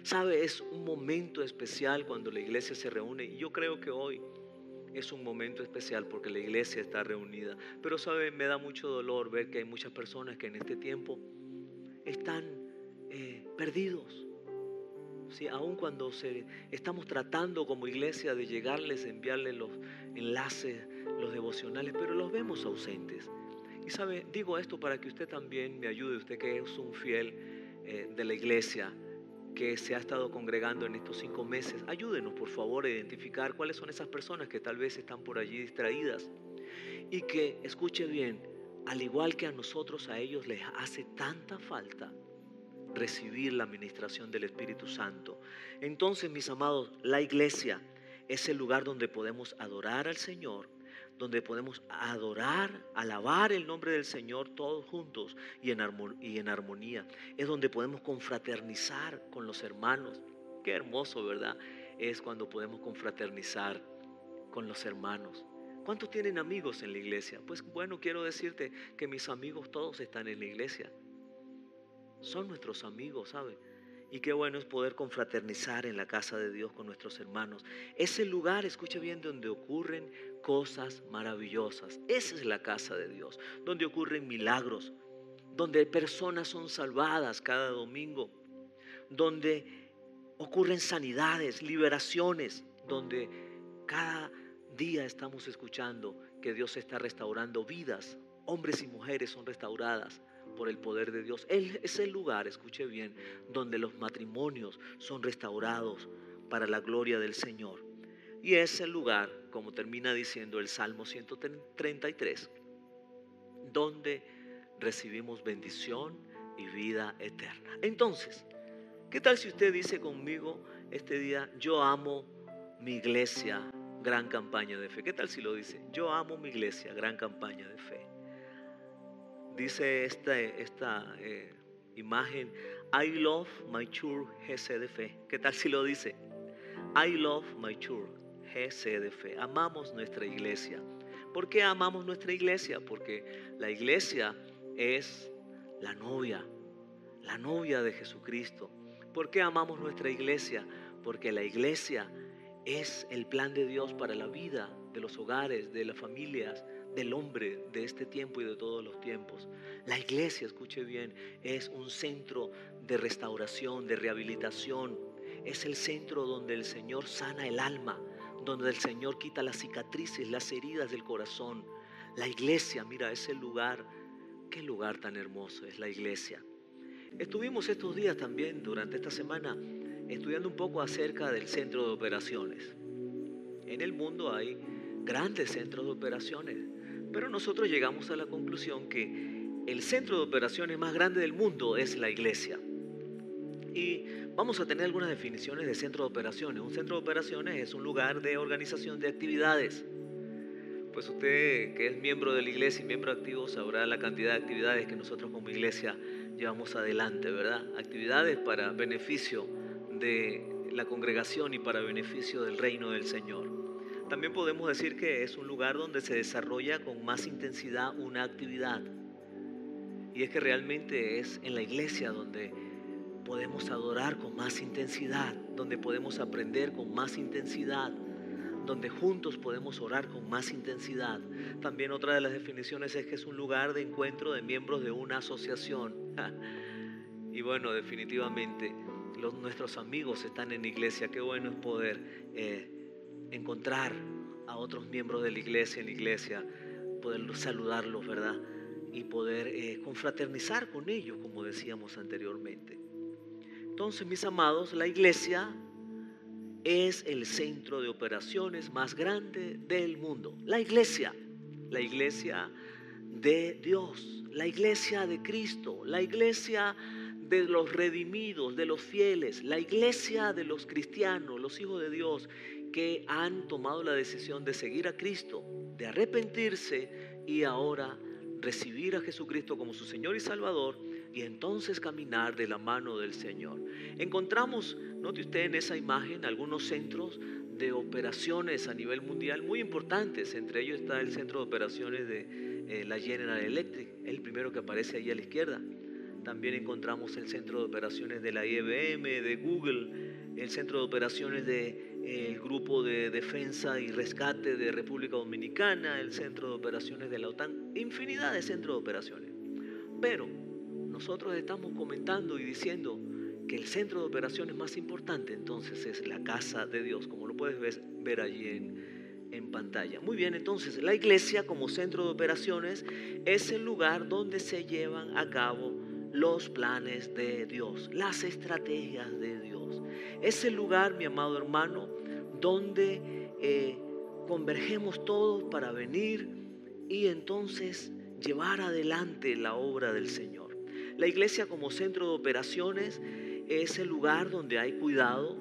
¿Sabe? Es un momento especial cuando la iglesia se reúne, y yo creo que hoy es un momento especial porque la iglesia está reunida. Pero sabe, me da mucho dolor ver que hay muchas personas que en este tiempo están perdidos. ¿Sí? Aun cuando estamos tratando como iglesia de llegarles, enviarles los enlaces, los devocionales, pero los vemos ausentes. Y sabe, digo esto para que usted también me ayude, usted que es un fiel de la iglesia, que se ha estado congregando en estos 5 meses. Ayúdenos por favor a identificar cuáles son esas personas que tal vez están por allí distraídas y que, escuche bien, al igual que a nosotros, a ellos les hace tanta falta recibir la administración del Espíritu Santo. Entonces, mis amados, la iglesia es el lugar donde podemos adorar al Señor, donde podemos adorar, alabar el nombre del Señor todos juntos y en armonía. Es donde podemos confraternizar con los hermanos. Qué hermoso, ¿verdad? Es cuando podemos confraternizar con los hermanos. ¿Cuántos tienen amigos en la iglesia? Pues bueno, quiero decirte que mis amigos todos están en la iglesia. Son nuestros amigos, ¿sabe? Y qué bueno es poder confraternizar en la casa de Dios con nuestros hermanos. Es el lugar, escuche bien, donde ocurren cosas maravillosas. Esa es la casa de Dios, donde ocurren milagros, donde personas son salvadas cada domingo, donde ocurren sanidades, liberaciones, donde cada día estamos escuchando que Dios está restaurando vidas. Hombres y mujeres son restauradas por el poder de Dios. Es el lugar, escuche bien, donde los matrimonios son restaurados para la gloria del Señor. Y es el lugar, como termina diciendo el Salmo 133, donde recibimos bendición y vida eterna. Entonces, ¿qué tal si usted dice conmigo este día: yo amo mi iglesia, gran campaña de fe? ¿Qué tal si lo dice? Yo amo mi iglesia, gran campaña de fe. Dice esta imagen: I love my church GCDF. ¿Qué tal si lo dice? I love my church GCDF. Amamos nuestra iglesia. ¿Por qué amamos nuestra iglesia? Porque la iglesia es la novia de Jesucristo. ¿Por qué amamos nuestra iglesia? Porque la iglesia es el plan de Dios para la vida de los hogares, de las familias, del hombre de este tiempo y de todos los tiempos. La iglesia, escuche bien, es un centro de restauración, de rehabilitación. Es el centro donde el Señor sana el alma, donde el Señor quita las cicatrices, las heridas del corazón. La iglesia, mira, es el lugar, qué lugar tan hermoso es la iglesia. Estuvimos estos días también, durante esta semana, estudiando un poco acerca del centro de operaciones. En el mundo hay grandes centros de operaciones, pero nosotros llegamos a la conclusión que el centro de operaciones más grande del mundo es la iglesia. Y vamos a tener algunas definiciones de centro de operaciones. Un centro de operaciones es un lugar de organización de actividades. Pues usted, que es miembro de la iglesia y miembro activo, sabrá la cantidad de actividades que nosotros como iglesia llevamos adelante, ¿verdad? Actividades para beneficio de la congregación y para beneficio del reino del Señor. También podemos decir que es un lugar donde se desarrolla con más intensidad una actividad. Y es que realmente es en la iglesia donde podemos adorar con más intensidad, donde podemos aprender con más intensidad, donde juntos podemos orar con más intensidad. También otra de las definiciones es que es un lugar de encuentro de miembros de una asociación. Y bueno, definitivamente nuestros amigos están en la iglesia. Qué bueno es poder encontrar a otros miembros de la iglesia, poder saludarlos, ¿verdad? Y poder confraternizar con ellos, como decíamos anteriormente. Entonces, mis amados, la iglesia es el centro de operaciones más grande del mundo. La iglesia de Dios, la iglesia de Cristo, la iglesia de los redimidos, de los fieles, la iglesia de los cristianos, los hijos de Dios que han tomado la decisión de seguir a Cristo, de arrepentirse y ahora recibir a Jesucristo como su Señor y Salvador y entonces caminar de la mano del Señor. Encontramos, note usted en esa imagen, algunos centros de operaciones a nivel mundial muy importantes. Entre ellos está el centro de operaciones de la General Electric, el primero que aparece ahí a la izquierda. También encontramos el centro de operaciones de la IBM, de Google, el centro de operaciones del Grupo de Defensa y Rescate de República Dominicana, el centro de operaciones de la OTAN, infinidad de centros de operaciones. Pero nosotros estamos comentando y diciendo que el centro de operaciones más importante entonces es la casa de Dios, como lo puedes ver allí en pantalla. Muy bien, entonces la iglesia como centro de operaciones es el lugar donde se llevan a cabo los planes de Dios, las estrategias de Dios. Es el lugar, mi amado hermano, donde convergemos todos para venir y entonces llevar adelante la obra del Señor. La iglesia como centro de operaciones es el lugar donde hay cuidado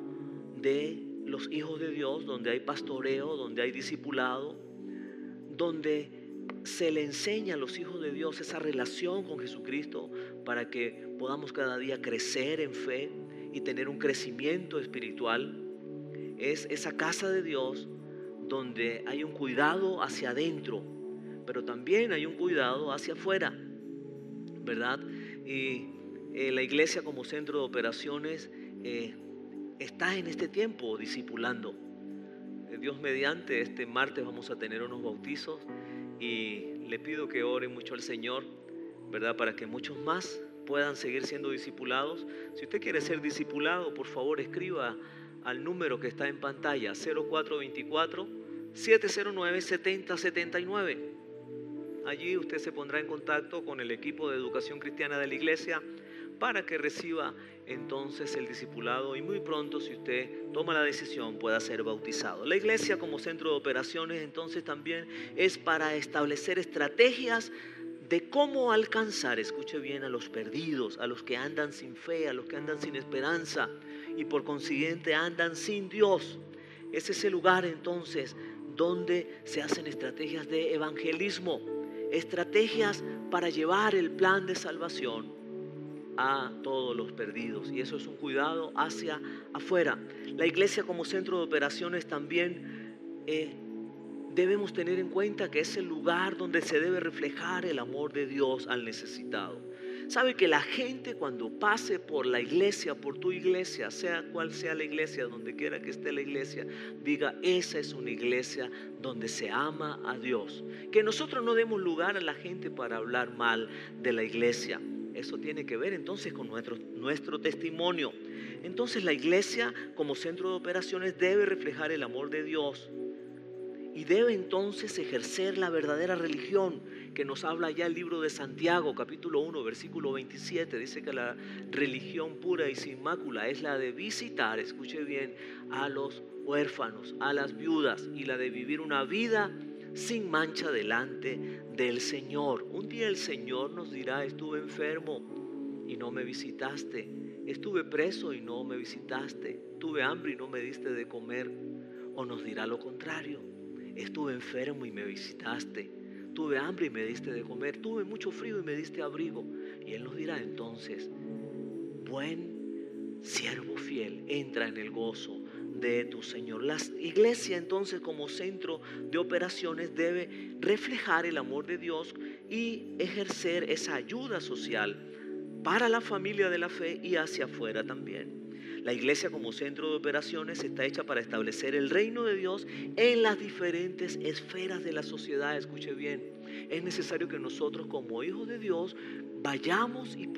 de los hijos de Dios, donde hay pastoreo, donde hay discipulado, donde se le enseña a los hijos de Dios esa relación con Jesucristo para que podamos cada día crecer en fe y tener un crecimiento espiritual. Es esa casa de Dios donde hay un cuidado hacia adentro, pero también hay un cuidado hacia afuera, ¿verdad? Y la iglesia como centro de operaciones está en este tiempo discipulando. Dios mediante, este martes vamos a tener unos bautizos y le pido que oren mucho al Señor, ¿verdad? Para que muchos más puedan seguir siendo discipulados. Si usted quiere ser discipulado, por favor escriba al número que está en pantalla, 0424-709-7079. Allí usted se pondrá en contacto con el equipo de educación cristiana de la iglesia para que reciba entonces el discipulado y muy pronto, si usted toma la decisión, pueda ser bautizado. La iglesia como centro de operaciones entonces también es para establecer estrategias de cómo alcanzar, escuche bien, a los perdidos, a los que andan sin fe, a los que andan sin esperanza y por consiguiente andan sin Dios. Es ese lugar entonces donde se hacen estrategias de evangelismo, estrategias para llevar el plan de salvación a todos los perdidos, y eso es un cuidado hacia afuera. La iglesia como centro de operaciones también debemos tener en cuenta que es el lugar donde se debe reflejar el amor de Dios al necesitado. Sabe que la gente cuando pase por la iglesia, por tu iglesia, sea cual sea la iglesia, donde quiera que esté la iglesia, diga, esa es una iglesia donde se ama a Dios. Que nosotros no demos lugar a la gente para hablar mal de la iglesia. Eso tiene que ver entonces con nuestro testimonio. Entonces la iglesia como centro de operaciones debe reflejar el amor de Dios. Y debe entonces ejercer la verdadera religión que nos habla ya el libro de Santiago, capítulo 1, versículo 27. Dice que la religión pura y sin mácula es la de visitar, escuche bien, a los huérfanos, a las viudas, y la de vivir una vida sin mancha delante del Señor. Un día el Señor nos dirá, estuve enfermo y no me visitaste, estuve preso y no me visitaste, tuve hambre y no me diste de comer. O nos dirá lo contrario, estuve enfermo y me visitaste, tuve hambre y me diste de comer, tuve mucho frío y me diste abrigo. Y Él nos dirá entonces, buen siervo fiel, entra en el gozo de tu Señor. La iglesia entonces como centro de operaciones debe reflejar el amor de Dios y ejercer esa ayuda social para la familia de la fe y hacia afuera también. La iglesia como centro de operaciones está hecha para establecer el reino de Dios en las diferentes esferas de la sociedad. Escuche bien, es necesario que nosotros como hijos de Dios vayamos y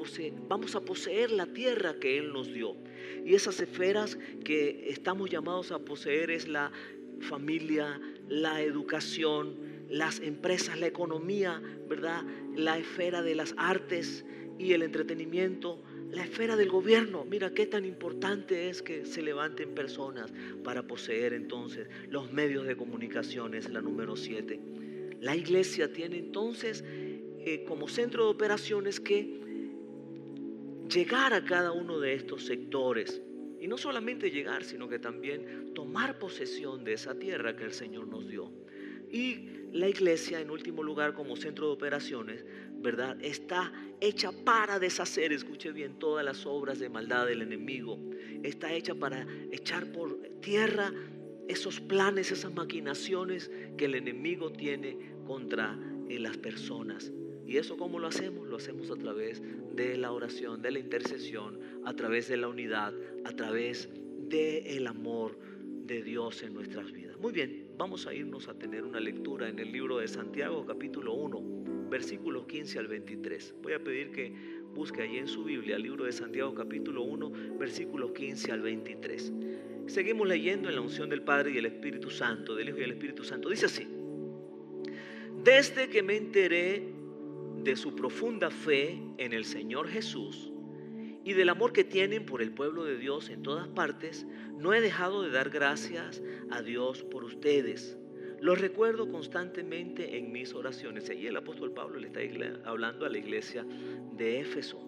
vamos a poseer la tierra que Él nos dio. Y esas esferas que estamos llamados a poseer es la familia, la educación, las empresas, la economía, ¿verdad? La esfera de las artes y el entretenimiento, la esfera del gobierno. Mira qué tan importante es que se levanten personas para poseer entonces los medios de comunicación, es la número 7. La iglesia tiene entonces como centro de operaciones que llegar a cada uno de estos sectores. Y no solamente llegar, sino que también tomar posesión de esa tierra que el Señor nos dio. Y la iglesia, en último lugar, como centro de operaciones, ¿verdad?, está hecha para deshacer, escuche bien, todas las obras de maldad del enemigo. Está hecha para echar por tierra esos planes, esas maquinaciones que el enemigo tiene contra las personas. ¿Y eso cómo lo hacemos? Lo hacemos a través de la oración, de la intercesión, a través de la unidad, a través del amor de Dios en nuestras vidas. Muy bien, vamos a irnos a tener una lectura en el libro de Santiago, capítulo 1, versículos 15 al 23. Voy a pedir que busque allí en su Biblia el libro de Santiago, capítulo 1, versículos 15 al 23. Seguimos leyendo en la unción del Padre y del Espíritu Santo, del Hijo y del Espíritu Santo. Dice así: desde que me enteré de su profunda fe en el Señor Jesús y del amor que tienen por el pueblo de Dios en todas partes, no he dejado de dar gracias a Dios por ustedes. Los recuerdo constantemente en mis oraciones. Allí el apóstol Pablo le está hablando a la iglesia de Éfeso.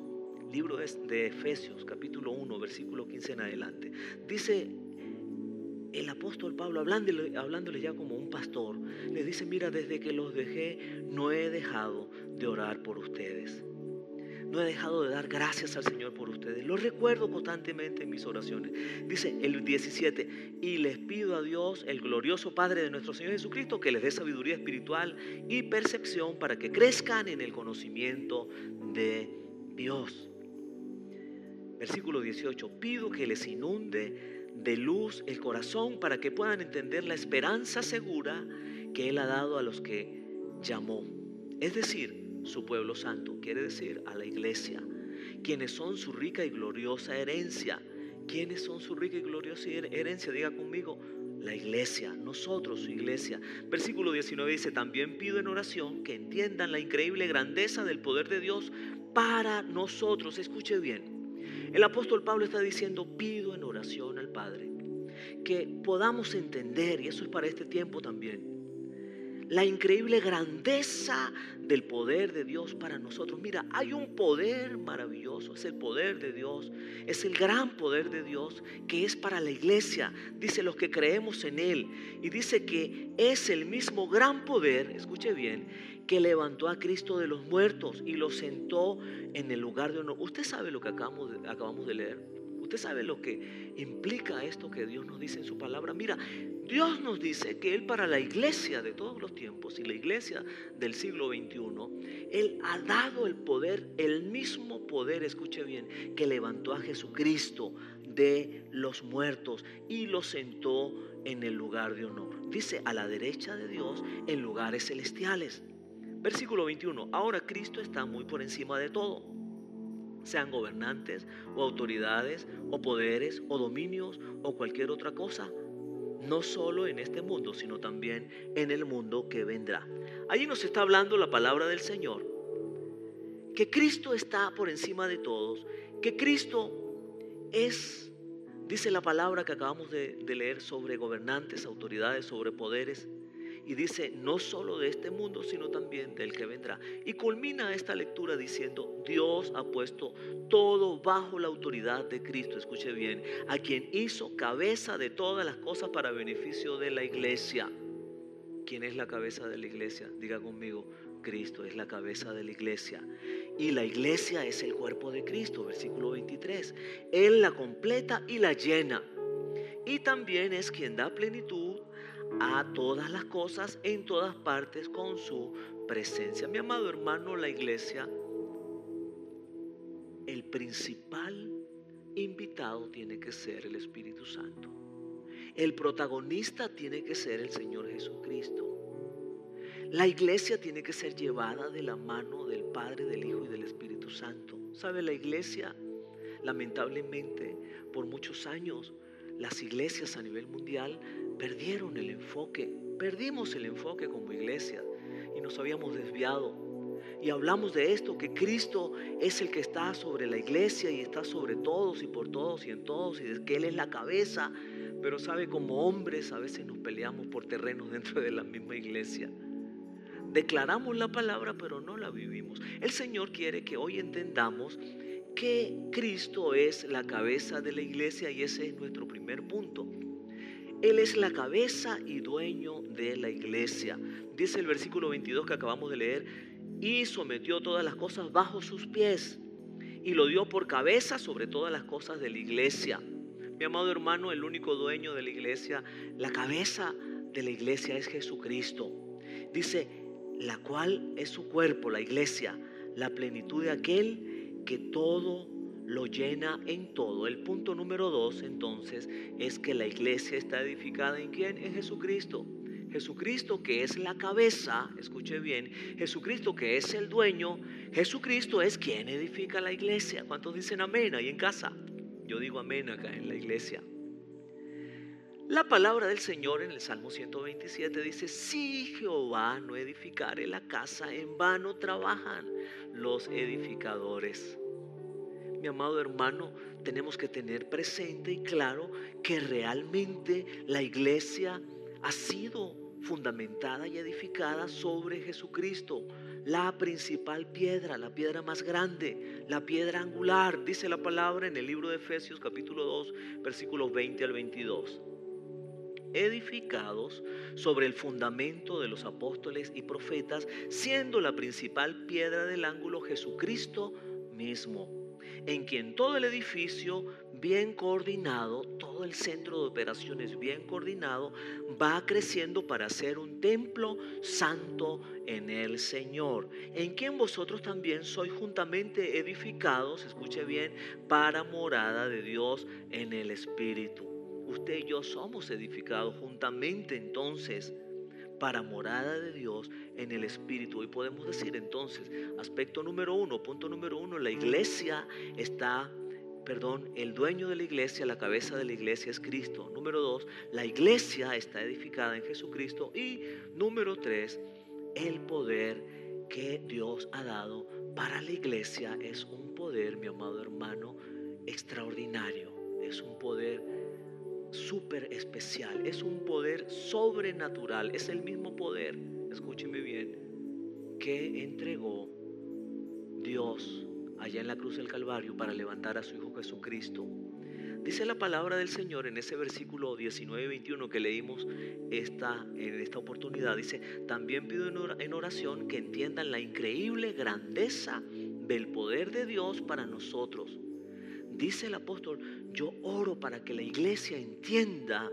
Libro de Efesios, capítulo 1, versículo 15 en adelante. Dice el apóstol Pablo, hablándole ya como un pastor, le dice: mira, desde que los dejé, no he dejado de orar por ustedes. No he dejado de dar gracias al Señor por ustedes. Lo recuerdo constantemente en mis oraciones. Dice el 17: y les pido a Dios, el glorioso Padre de nuestro Señor Jesucristo, que les dé sabiduría espiritual y percepción para que crezcan en el conocimiento de Dios. Versículo 18: pido que les inunde de luz el corazón para que puedan entender la esperanza segura que Él ha dado a los que llamó. Es decir, su pueblo santo, quiere decir a la iglesia, quienes son su rica y gloriosa herencia. ¿Quiénes son su rica y gloriosa herencia? Diga conmigo, la iglesia, nosotros su iglesia. Versículo 19 dice: también pido en oración que entiendan la increíble grandeza del poder de Dios para nosotros. Escuche bien, el apóstol Pablo está diciendo: pido en oración al Padre que podamos entender, y eso es para este tiempo también, la increíble grandeza del poder de Dios para nosotros. Mira, hay un poder maravilloso, es el poder de Dios, es el gran poder de Dios que es para la iglesia, dice los que creemos en Él, y dice que es el mismo gran poder, escuche bien, que levantó a Cristo de los muertos y lo sentó en el lugar de honor. Usted sabe lo que acabamos de leer. Usted sabe lo que implica esto que Dios nos dice en su palabra. Mira, Dios nos dice que Él para la iglesia de todos los tiempos y la iglesia del siglo XXI, Él ha dado el poder, el mismo poder, escuche bien, que levantó a Jesucristo de los muertos y lo sentó en el lugar de honor. Dice, a la derecha de Dios en lugares celestiales. Versículo 21, ahora Cristo está muy por encima de todo. Sean gobernantes o autoridades o poderes o dominios o cualquier otra cosa, no solo en este mundo, sino también en el mundo que vendrá. Allí nos está hablando la palabra del Señor, que Cristo está por encima de todos, que Cristo es, dice la palabra que acabamos de leer sobre gobernantes, autoridades, sobre poderes. Y dice, no solo de este mundo, sino también del que vendrá. Y culmina esta lectura diciendo, Dios ha puesto todo bajo la autoridad de Cristo. Escuche bien, a quien hizo cabeza de todas las cosas para beneficio de la iglesia. ¿Quién es la cabeza de la iglesia? Diga conmigo, Cristo es la cabeza de la iglesia. Y la iglesia es el cuerpo de Cristo, versículo 23. Él la completa y la llena. Y también es quien da plenitud a todas las cosas en todas partes con su presencia. Mi amado hermano, la iglesia, el principal invitado tiene que ser el Espíritu Santo. El protagonista tiene que ser el Señor Jesucristo. La iglesia tiene que ser llevada de la mano del Padre, del Hijo y del Espíritu Santo. ¿Sabe? La iglesia, lamentablemente, por muchos años, las iglesias a nivel mundial perdieron el enfoque, perdimos el enfoque como iglesia y nos habíamos desviado. Y hablamos de esto, que Cristo es el que está sobre la iglesia y está sobre todos y por todos y en todos, y de que Él es la cabeza. Pero sabe, como hombres a veces nos peleamos por terrenos dentro de la misma iglesia. Declaramos la palabra pero no la vivimos. El Señor quiere que hoy entendamos que Cristo es la cabeza de la iglesia y ese es nuestro primer punto. Él es la cabeza y dueño de la iglesia. Dice el versículo 22 que acabamos de leer, y sometió todas las cosas bajo sus pies y lo dio por cabeza sobre todas las cosas de la iglesia. Mi amado hermano, el único dueño de la iglesia, la cabeza de la iglesia es Jesucristo. Dice, la cual es su cuerpo, la iglesia, la plenitud de aquel que todo lo llena en todo. El punto número 2 entonces es que la iglesia está edificada ¿en quién? En Jesucristo. Jesucristo que es la cabeza, escuche bien, Jesucristo que es el dueño, Jesucristo es quien edifica la iglesia. ¿Cuántos dicen amén ahí en casa? Yo digo amén acá en la iglesia. La palabra del Señor en el Salmo 127 dice, si Jehová no edificare la casa, en vano trabajan los edificadores. Mi amado hermano, tenemos que tener presente y claro que realmente la iglesia ha sido fundamentada y edificada sobre Jesucristo, la principal piedra, la piedra más grande, la piedra angular, dice la palabra en el libro de Efesios capítulo 2, versículos 20 al 22. Edificados sobre el fundamento de los apóstoles y profetas, siendo la principal piedra del ángulo Jesucristo mismo, en quien todo el edificio bien coordinado, todo el centro de operaciones bien coordinado, va creciendo para ser un templo santo en el Señor, en quien vosotros también sois juntamente edificados, escuche bien, para morada de Dios en el Espíritu. Usted y yo somos edificados juntamente entonces para morada de Dios en el Espíritu. Hoy podemos decir entonces, aspecto número 1, punto número 1, la iglesia está, el dueño de la iglesia, la cabeza de la iglesia es Cristo. Número 2, la iglesia está edificada en Jesucristo. Y número 3, el poder que Dios ha dado para la iglesia es un poder, mi amado hermano, extraordinario. Es un poder súper especial, es un poder sobrenatural, es el mismo poder, escúcheme bien, que entregó Dios allá en la cruz del Calvario para levantar a su Hijo Jesucristo. Dice la palabra del Señor en ese versículo 19 y 21 que leímos en esta oportunidad. Dice, también pido en oración que entiendan la increíble grandeza del poder de Dios para nosotros. dice el apóstol, yo oro para que la iglesia entienda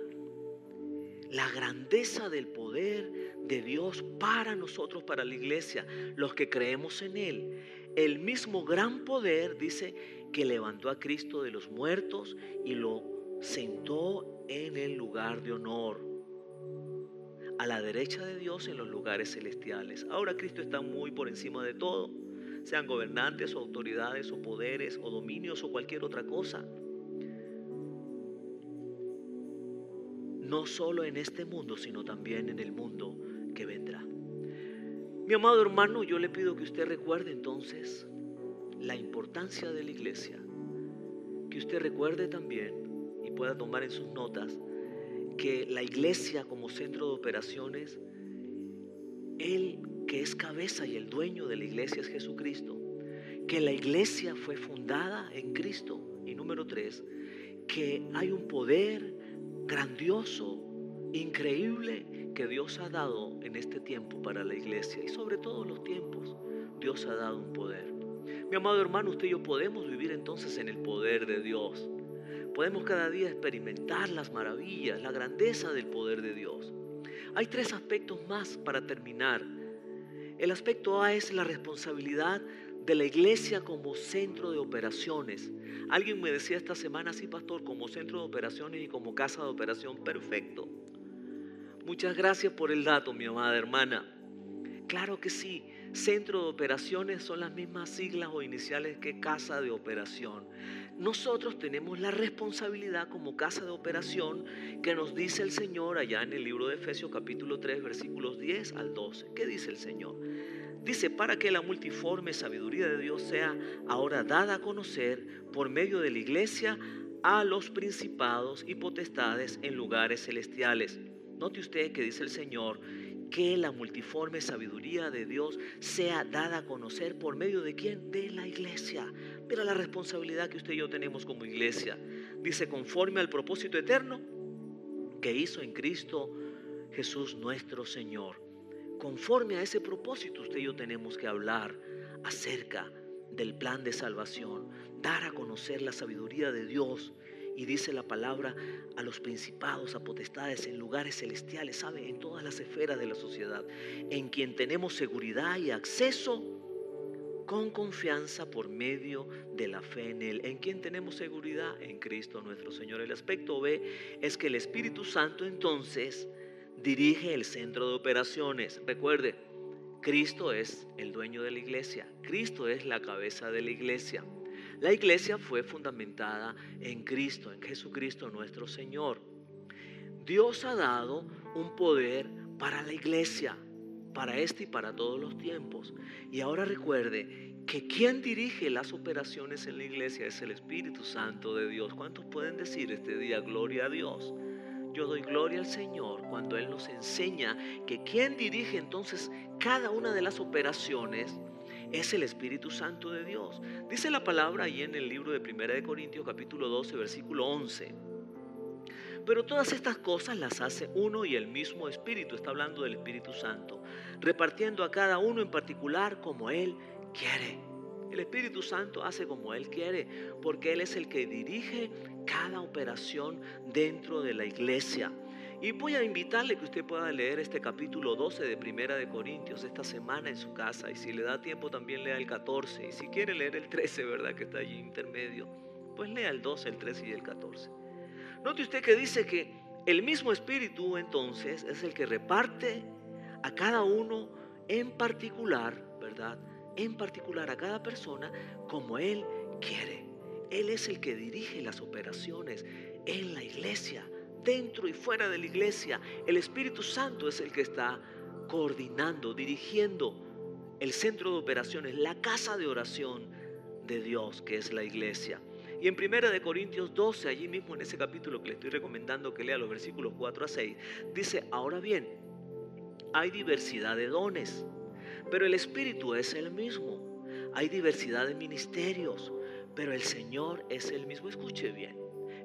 la grandeza del poder de Dios para nosotros, para la iglesia, los que creemos en Él. El mismo gran poder, dice, que levantó a Cristo de los muertos y lo sentó en el lugar de honor, a la derecha de Dios en los lugares celestiales. Ahora Cristo está muy por encima de todo, sean gobernantes o autoridades o poderes o dominios o cualquier otra cosa. No solo en este mundo, sino también en el mundo que vendrá. Mi amado hermano, yo le pido que usted recuerde entonces la importancia de la iglesia. Que usted recuerde también y pueda tomar en sus notas que la iglesia como centro de operaciones, Él que es cabeza y el dueño de la iglesia es Jesucristo. Que la iglesia fue fundada en Cristo. Y número 3, que hay un poder grandioso, increíble que Dios ha dado en este tiempo para la iglesia. Y sobre todos los tiempos Dios ha dado un poder. Mi amado hermano, usted y yo podemos vivir entonces en el poder de Dios. Podemos cada día experimentar las maravillas, la grandeza del poder de Dios. Hay 3 aspectos más para terminar. El aspecto A es la responsabilidad de la iglesia como centro de operaciones. Alguien me decía esta semana, sí pastor, como centro de operaciones y como casa de operación. Perfecto. Muchas gracias por el dato, mi amada hermana. Claro que sí, centro de operaciones son las mismas siglas o iniciales que casa de operación. Nosotros tenemos la responsabilidad como casa de operación que nos dice el Señor allá en el libro de Efesios capítulo 3 versículos 10 al 12. ¿Qué dice el Señor? Dice, para que la multiforme sabiduría de Dios sea ahora dada a conocer por medio de la iglesia a los principados y potestades en lugares celestiales. Note usted que dice el Señor que la multiforme sabiduría de Dios sea dada a conocer por medio de ¿quién? De la iglesia. Mira la responsabilidad que usted y yo tenemos como iglesia. Dice, conforme al propósito eterno que hizo en Cristo Jesús nuestro Señor. Conforme a ese propósito usted y yo tenemos que hablar acerca del plan de salvación, dar a conocer la sabiduría de Dios. Y dice la palabra a los principados, a potestades en lugares celestiales, ¿sabe? En todas las esferas de la sociedad, en quien tenemos seguridad y acceso con confianza por medio de la fe en Él. ¿En quien tenemos seguridad? En Cristo nuestro Señor. El aspecto B es que el Espíritu Santo entonces dirige el centro de operaciones. Recuerde, Cristo es el dueño de la iglesia. Cristo es la cabeza de la iglesia. La iglesia fue fundamentada en Cristo, en Jesucristo nuestro Señor. Dios ha dado un poder para la iglesia, para este y para todos los tiempos. Y ahora recuerde que quien dirige las operaciones en la iglesia es el Espíritu Santo de Dios. ¿Cuántos pueden decir este día gloria a Dios? Yo doy gloria al Señor cuando Él nos enseña que quien dirige entonces cada una de las operaciones es el Espíritu Santo de Dios. Dice la palabra ahí en el libro de 1 Corintios capítulo 12 versículo 11. Pero todas estas cosas las hace uno y el mismo Espíritu, está hablando del Espíritu Santo, repartiendo a cada uno en particular como Él quiere. El Espíritu Santo hace como Él quiere, porque Él es el que dirige cada operación dentro de la iglesia. Y voy a invitarle que usted pueda leer este capítulo 12 de 1 Corintios esta semana en su casa. Y si le da tiempo también lea el 14. Y si quiere leer el 13, ¿verdad? Que está allí intermedio, pues lea el 12, el 13 y el 14. Note usted que dice que el mismo Espíritu entonces es el que reparte a cada uno en particular, ¿verdad? En particular a cada persona como Él quiere. Él es el que dirige las operaciones en la iglesia, dentro y fuera de la iglesia. El Espíritu Santo es el que está coordinando, dirigiendo el centro de operaciones, la casa de oración de Dios, que es la iglesia. Y en 1 Corintios 12, allí mismo en ese capítulo que le estoy recomendando que lea los versículos 4 a 6, dice, ahora bien, hay diversidad de dones, pero el Espíritu es el mismo. Hay diversidad de ministerios, pero el Señor es el mismo. Escuche bien,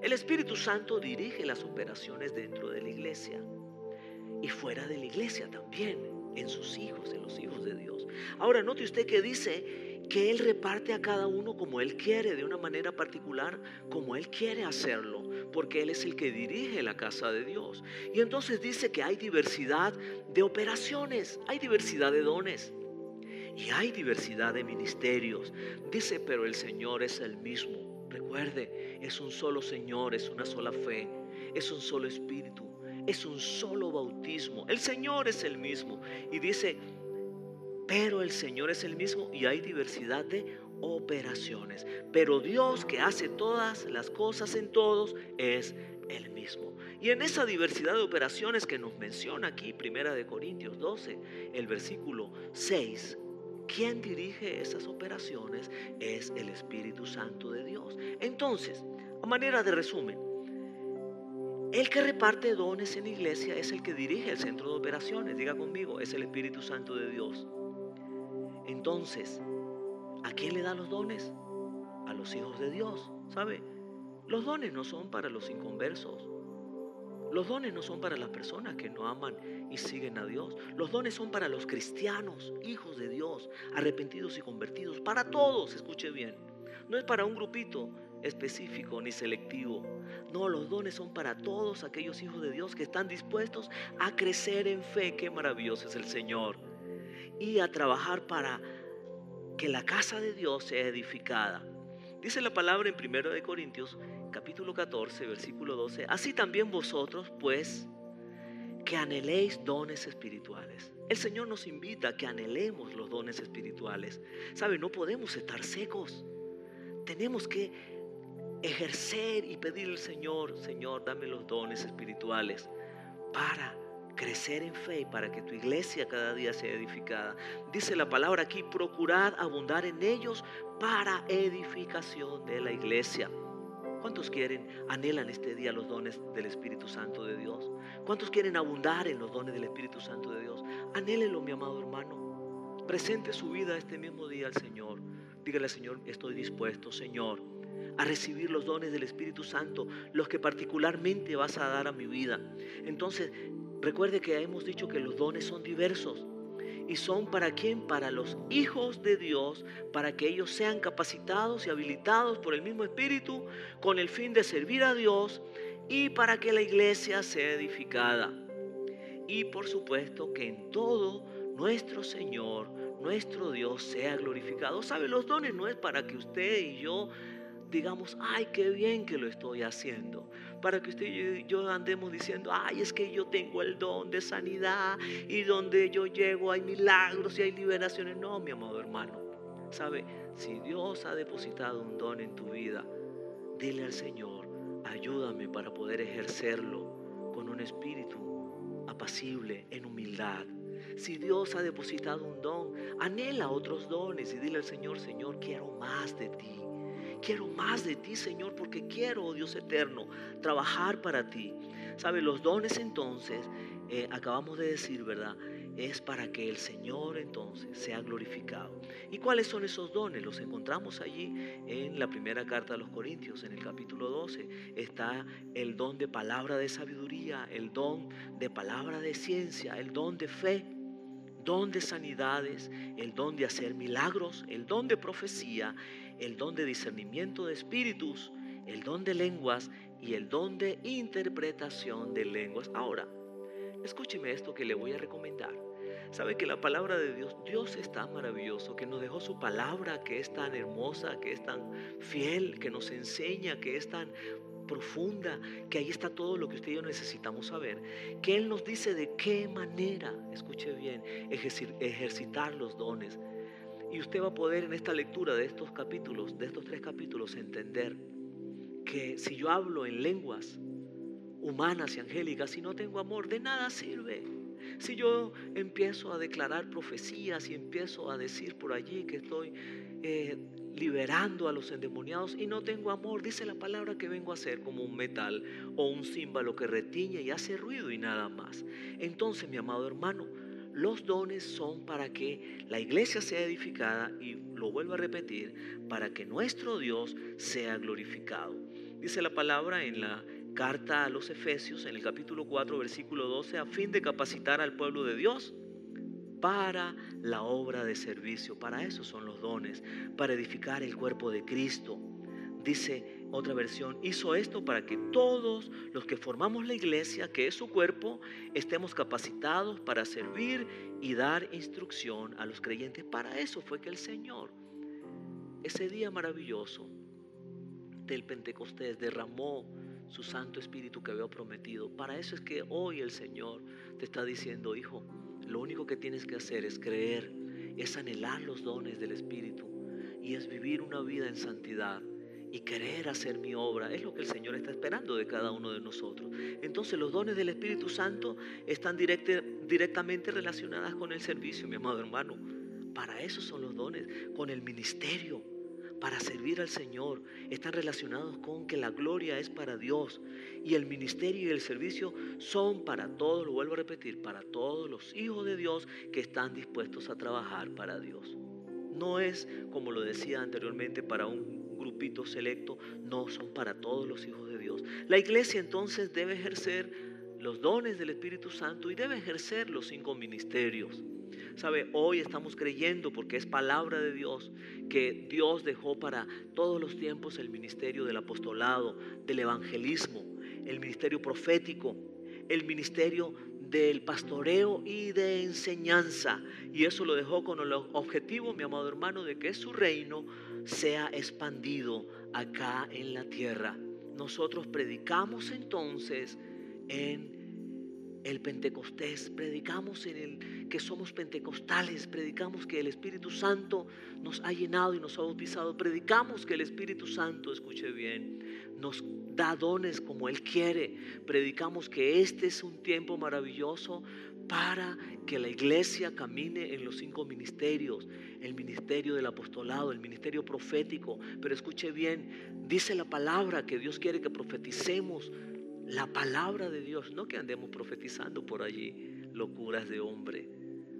el Espíritu Santo dirige las operaciones dentro de la iglesia y fuera de la iglesia también, en sus hijos, en los hijos de Dios. Ahora note usted que dice que Él reparte a cada uno como Él quiere, de una manera particular, como Él quiere hacerlo, porque Él es el que dirige la casa de Dios. Y entonces dice que hay diversidad de operaciones, hay diversidad de dones y hay diversidad de ministerios. Dice, pero el Señor es el mismo. Recuerde, es un solo Señor, es una sola fe, es un solo Espíritu, es un solo bautismo. El Señor es el mismo. Y dice, pero el Señor es el mismo y hay diversidad de operaciones. Pero Dios, que hace todas las cosas en todos, es el mismo. Y en esa diversidad de operaciones que nos menciona aquí, 1 Corintios 12, el versículo 6, quien dirige esas operaciones es el Espíritu Santo de Dios. Entonces, a manera de resumen, el que reparte dones en la iglesia es el que dirige el centro de operaciones. Diga conmigo, es el Espíritu Santo de Dios. Entonces, ¿a quién le da los dones? A los hijos de Dios, ¿sabe? Los dones no son para los inconversos. Los dones no son para las personas que no aman y siguen a Dios. Los dones son para los cristianos, hijos de Dios, arrepentidos y convertidos. Para todos, escuche bien. No es para un grupito específico ni selectivo. No, los dones son para todos aquellos hijos de Dios que están dispuestos a crecer en fe. Qué maravilloso es el Señor. Y a trabajar para que la casa de Dios sea edificada. Dice la palabra en 1 Corintios capítulo 14 versículo 12, así también vosotros pues que anheléis dones espirituales. El Señor nos invita a que anhelemos los dones espirituales. ¿Sabe? No podemos estar secos. Tenemos que ejercer y pedir al Señor, Señor, dame los dones espirituales para crecer en fe y para que tu iglesia cada día sea edificada. Dice la palabra aquí, procurad abundar en ellos para edificación de la iglesia. ¿Cuántos anhelan este día los dones del Espíritu Santo de Dios? ¿Cuántos quieren abundar en los dones del Espíritu Santo de Dios? Anhélenlo, mi amado hermano. Presente su vida este mismo día al Señor. Dígale al Señor, estoy dispuesto, Señor, a recibir los dones del Espíritu Santo, los que particularmente vas a dar a mi vida. Entonces, recuerde que hemos dicho que los dones son diversos. ¿Y son para quién? Para los hijos de Dios, para que ellos sean capacitados y habilitados por el mismo Espíritu con el fin de servir a Dios y para que la iglesia sea edificada. Y por supuesto que en todo nuestro Señor, nuestro Dios sea glorificado. ¿Sabe? Los dones no es para que usted y yo digamos, ay, qué bien que lo estoy haciendo. Para que usted y yo andemos diciendo, ay, es que yo tengo el don de sanidad y donde yo llego hay milagros y hay liberaciones. No, mi amado hermano. ¿Sabe? Si Dios ha depositado un don en tu vida, dile al Señor, ayúdame para poder ejercerlo con un espíritu apacible, en humildad. Si Dios ha depositado un don, anhela otros dones y dile al Señor, Señor, quiero más de ti. Quiero más de ti, Señor, porque quiero, oh Dios eterno, trabajar para ti. ¿Sabe? Los dones entonces, acabamos de decir, ¿verdad? Es para que el Señor entonces sea glorificado. ¿Y cuáles son esos dones? Los encontramos allí en la primera carta a los Corintios, en el capítulo 12. Está el don de palabra de sabiduría, el don de palabra de ciencia, el don de fe, don de sanidades, el don de hacer milagros, el don de profecía, el don de discernimiento de espíritus, el don de lenguas y el don de interpretación de lenguas. Ahora, escúcheme esto que le voy a recomendar. Sabe que la palabra de Dios, Dios es tan maravilloso, que nos dejó su palabra, que es tan hermosa, que es tan fiel, que nos enseña, que es tan profunda, que ahí está todo lo que usted y yo necesitamos saber, que Él nos dice de qué manera, escuche bien, ejercitar los dones. Y usted va a poder en esta lectura de estos capítulos, de estos 3 capítulos, entender que si yo hablo en lenguas humanas y angélicas y no tengo amor, de nada sirve. Si yo empiezo a declarar profecías y empiezo a decir por allí que estoy liberando a los endemoniados y no tengo amor, dice la palabra que vengo a ser como un metal o un címbalo que retiñe y hace ruido y nada más. Entonces, mi amado hermano, los dones son para que la iglesia sea edificada y lo vuelvo a repetir, para que nuestro Dios sea glorificado. Dice la palabra en la carta a los Efesios, en el capítulo 4, versículo 12, a fin de capacitar al pueblo de Dios para la obra de servicio. Para eso son los dones, para edificar el cuerpo de Cristo. Dice otra versión, hizo esto para que todos los que formamos la iglesia, que es su cuerpo, estemos capacitados para servir y dar instrucción a los creyentes. Para eso fue que el Señor, ese día maravilloso del Pentecostés, derramó su Santo Espíritu que había prometido. Para eso es que hoy el Señor te está diciendo, hijo, lo único que tienes que hacer es creer, es anhelar los dones del Espíritu y es vivir una vida en santidad y querer hacer mi obra. Es lo que el Señor está esperando de cada uno de nosotros. Entonces los dones del Espíritu Santo están directamente relacionadas con el servicio, mi amado hermano. Para eso son los dones, con el ministerio, para servir al Señor. Están relacionados con que la gloria es para Dios y el ministerio y el servicio son para todos, lo vuelvo a repetir, para todos los hijos de Dios que están dispuestos a trabajar para Dios. No es, como lo decía anteriormente, para un grupito selecto, no, son para todos los hijos de Dios. La iglesia entonces debe ejercer los dones del Espíritu Santo y debe ejercer los 5 ministerios. ¿Sabe? Hoy estamos creyendo, porque es palabra de Dios, que Dios dejó para todos los tiempos el ministerio del apostolado, del evangelismo, el ministerio profético, el ministerio del pastoreo y de enseñanza. Y eso lo dejó con el objetivo, mi amado hermano, de que su reino sea expandido acá en la tierra. Nosotros predicamos entonces en el Pentecostés, predicamos en el que somos pentecostales, predicamos que el Espíritu Santo nos ha llenado y nos ha bautizado, predicamos que el Espíritu Santo, escuche bien, nos da dones como Él quiere, predicamos que este es un tiempo maravilloso para que la iglesia camine en los 5 ministerios, el ministerio del apostolado, el ministerio profético. Pero escuche bien, dice la palabra que Dios quiere que profeticemos la palabra de Dios, no que andemos profetizando por allí locuras de hombre.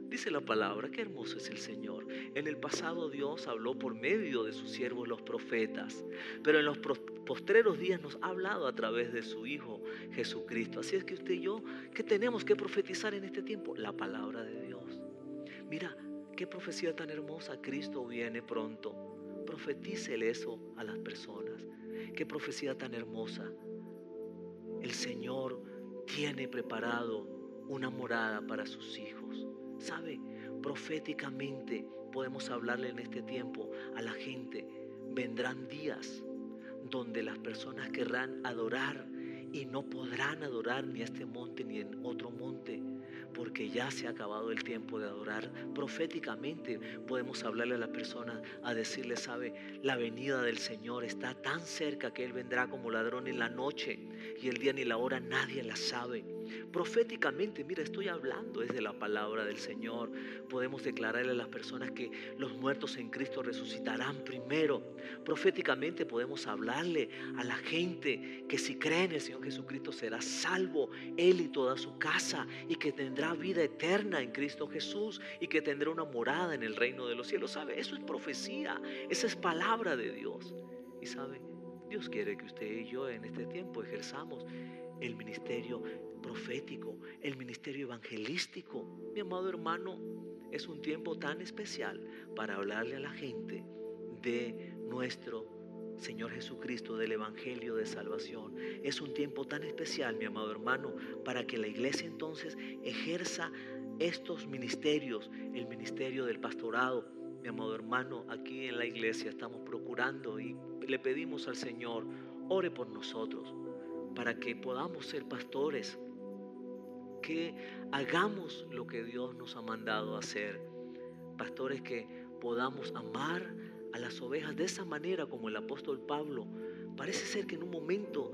Dice la palabra, qué hermoso es el Señor. En el pasado Dios habló por medio de sus siervos los profetas, pero en los postreros días nos ha hablado a través de su Hijo Jesucristo. Así es que usted y yo, ¿qué tenemos que profetizar en este tiempo? La palabra de Dios. Mira, qué profecía tan hermosa, Cristo viene pronto. Profetícele eso a las personas. Qué profecía tan hermosa. El Señor tiene preparado una morada para sus hijos. ¿Sabe? Proféticamente podemos hablarle en este tiempo a la gente. Vendrán días donde las personas querrán adorar y no podrán adorar ni a este monte ni en otro monte, porque ya se ha acabado el tiempo de adorar. Proféticamente podemos hablarle a la persona, a decirle, sabe, la venida del Señor está tan cerca que Él vendrá como ladrón en la noche, y el día ni la hora nadie la sabe. Proféticamente, mira, estoy hablando desde la palabra del Señor. Podemos declararle a las personas que los muertos en Cristo resucitarán primero. Proféticamente podemos hablarle a la gente que si cree en el Señor Jesucristo será salvo, él y toda su casa, y que tendrá vida eterna en Cristo Jesús y que tendrá una morada en el reino de los cielos. ¿Sabe? Eso es profecía, esa es palabra de Dios. Y sabe, Dios quiere que usted y yo en este tiempo ejerzamos el ministerio profético, el ministerio evangelístico. Mi amado hermano, es un tiempo tan especial para hablarle a la gente de nuestro Señor Jesucristo, del evangelio de salvación. Es un tiempo tan especial, mi amado hermano, para que la iglesia entonces ejerza estos ministerios, el ministerio del pastorado. Mi amado hermano, aquí en la iglesia estamos procurando y le pedimos al Señor, ore por nosotros para que podamos ser pastores, que hagamos lo que Dios nos ha mandado hacer. Pastores que podamos amar a las ovejas de esa manera como el apóstol Pablo. Parece ser que en un momento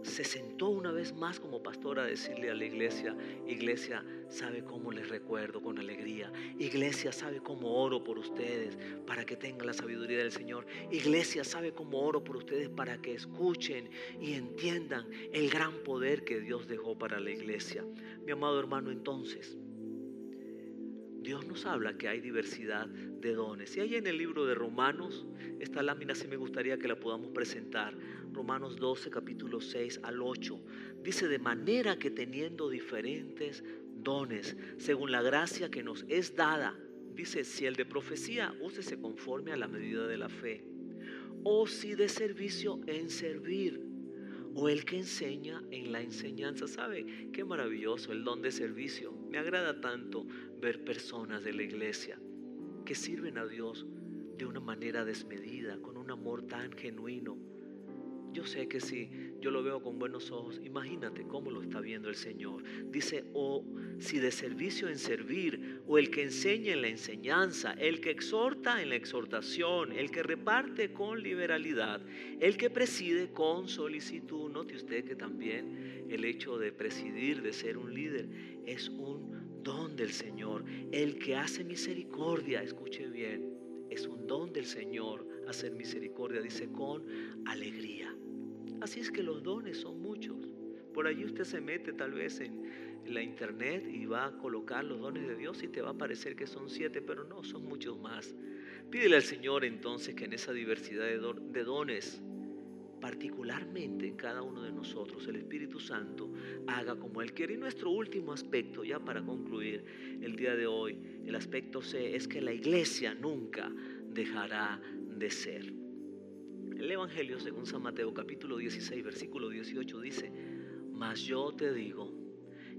se sentó una vez más como pastor a decirle a la iglesia, iglesia, sabe cómo les recuerdo con alegría, iglesia, sabe cómo oro por ustedes para que tengan la sabiduría del Señor, iglesia, sabe cómo oro por ustedes para que escuchen y entiendan el gran poder que Dios dejó para la iglesia. Mi amado hermano, entonces Dios nos habla que hay diversidad de dones. Y ahí en el libro de Romanos, esta lámina sí me gustaría que la podamos presentar. Romanos 12, capítulo 6 al 8. Dice, de manera que teniendo diferentes dones según la gracia que nos es dada. Dice, si el de profecía, úsese conforme a la medida de la fe. O si de servicio, en servir. O el que enseña, en la enseñanza. ¿Sabe qué maravilloso el don de servicio? Me agrada tanto ver personas de la iglesia que sirven a Dios de una manera desmedida, con un amor tan genuino. Yo sé que si yo lo veo con buenos ojos, imagínate cómo lo está viendo el Señor. Dice, o si de servicio, en servir, o el que enseña en la enseñanza, el que exhorta en la exhortación, el que reparte con liberalidad, el que preside con solicitud. Note usted que también el hecho de presidir, de ser un líder, es un don del Señor. El que hace misericordia, escuche bien, es un don del Señor hacer misericordia, dice, con alegría. Así es que los dones son muchos. Por allí usted se mete tal vez en la internet y va a colocar los dones de Dios y te va a parecer que son 7, pero no, son muchos más. Pídele al Señor entonces que en esa diversidad de dones, particularmente en cada uno de nosotros, el Espíritu Santo haga como Él quiere. Y nuestro último aspecto, ya para concluir el día de hoy, el aspecto C, es que la iglesia nunca dejará de ser. El Evangelio según San Mateo capítulo 16 versículo 18 dice, mas yo te digo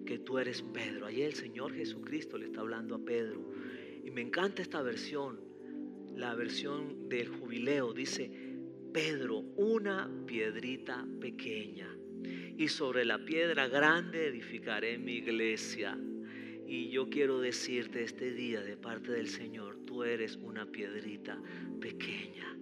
que tú eres Pedro. Allí el Señor Jesucristo le está hablando a Pedro. Y me encanta esta versión, la versión del Jubileo. Dice, Pedro, una piedrita pequeña, y sobre la piedra grande edificaré mi iglesia. Y yo quiero decirte este día de parte del Señor, tú eres una piedrita pequeña.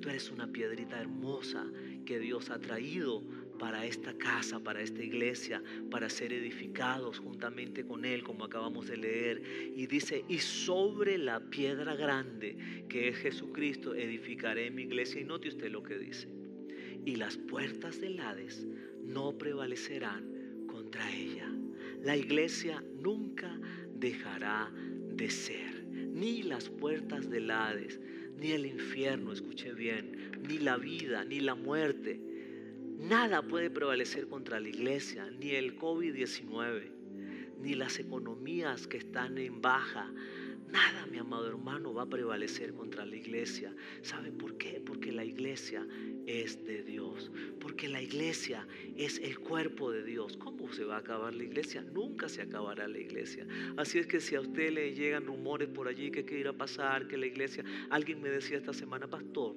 Tú eres una piedrita hermosa que Dios ha traído para esta casa, para esta iglesia, para ser edificados juntamente con Él, como acabamos de leer. Y dice, y sobre la piedra grande, que es Jesucristo, edificaré mi iglesia. Y note usted lo que dice. Y las puertas del Hades no prevalecerán contra ella. La iglesia nunca dejará de ser. Ni las puertas del Hades, ni el infierno, escuche bien, ni la vida, ni la muerte. Nada puede prevalecer contra la iglesia, ni el COVID-19, ni las economías que están en baja. Nada, mi amado hermano, va a prevalecer contra la iglesia. ¿Sabe por qué? Porque la iglesia es de Dios. Porque la iglesia es el cuerpo de Dios. ¿Cómo se va a acabar la iglesia? Nunca se acabará la iglesia. Así es que si a usted le llegan rumores por allí que qué irá a pasar, que la iglesia... Alguien me decía esta semana, pastor,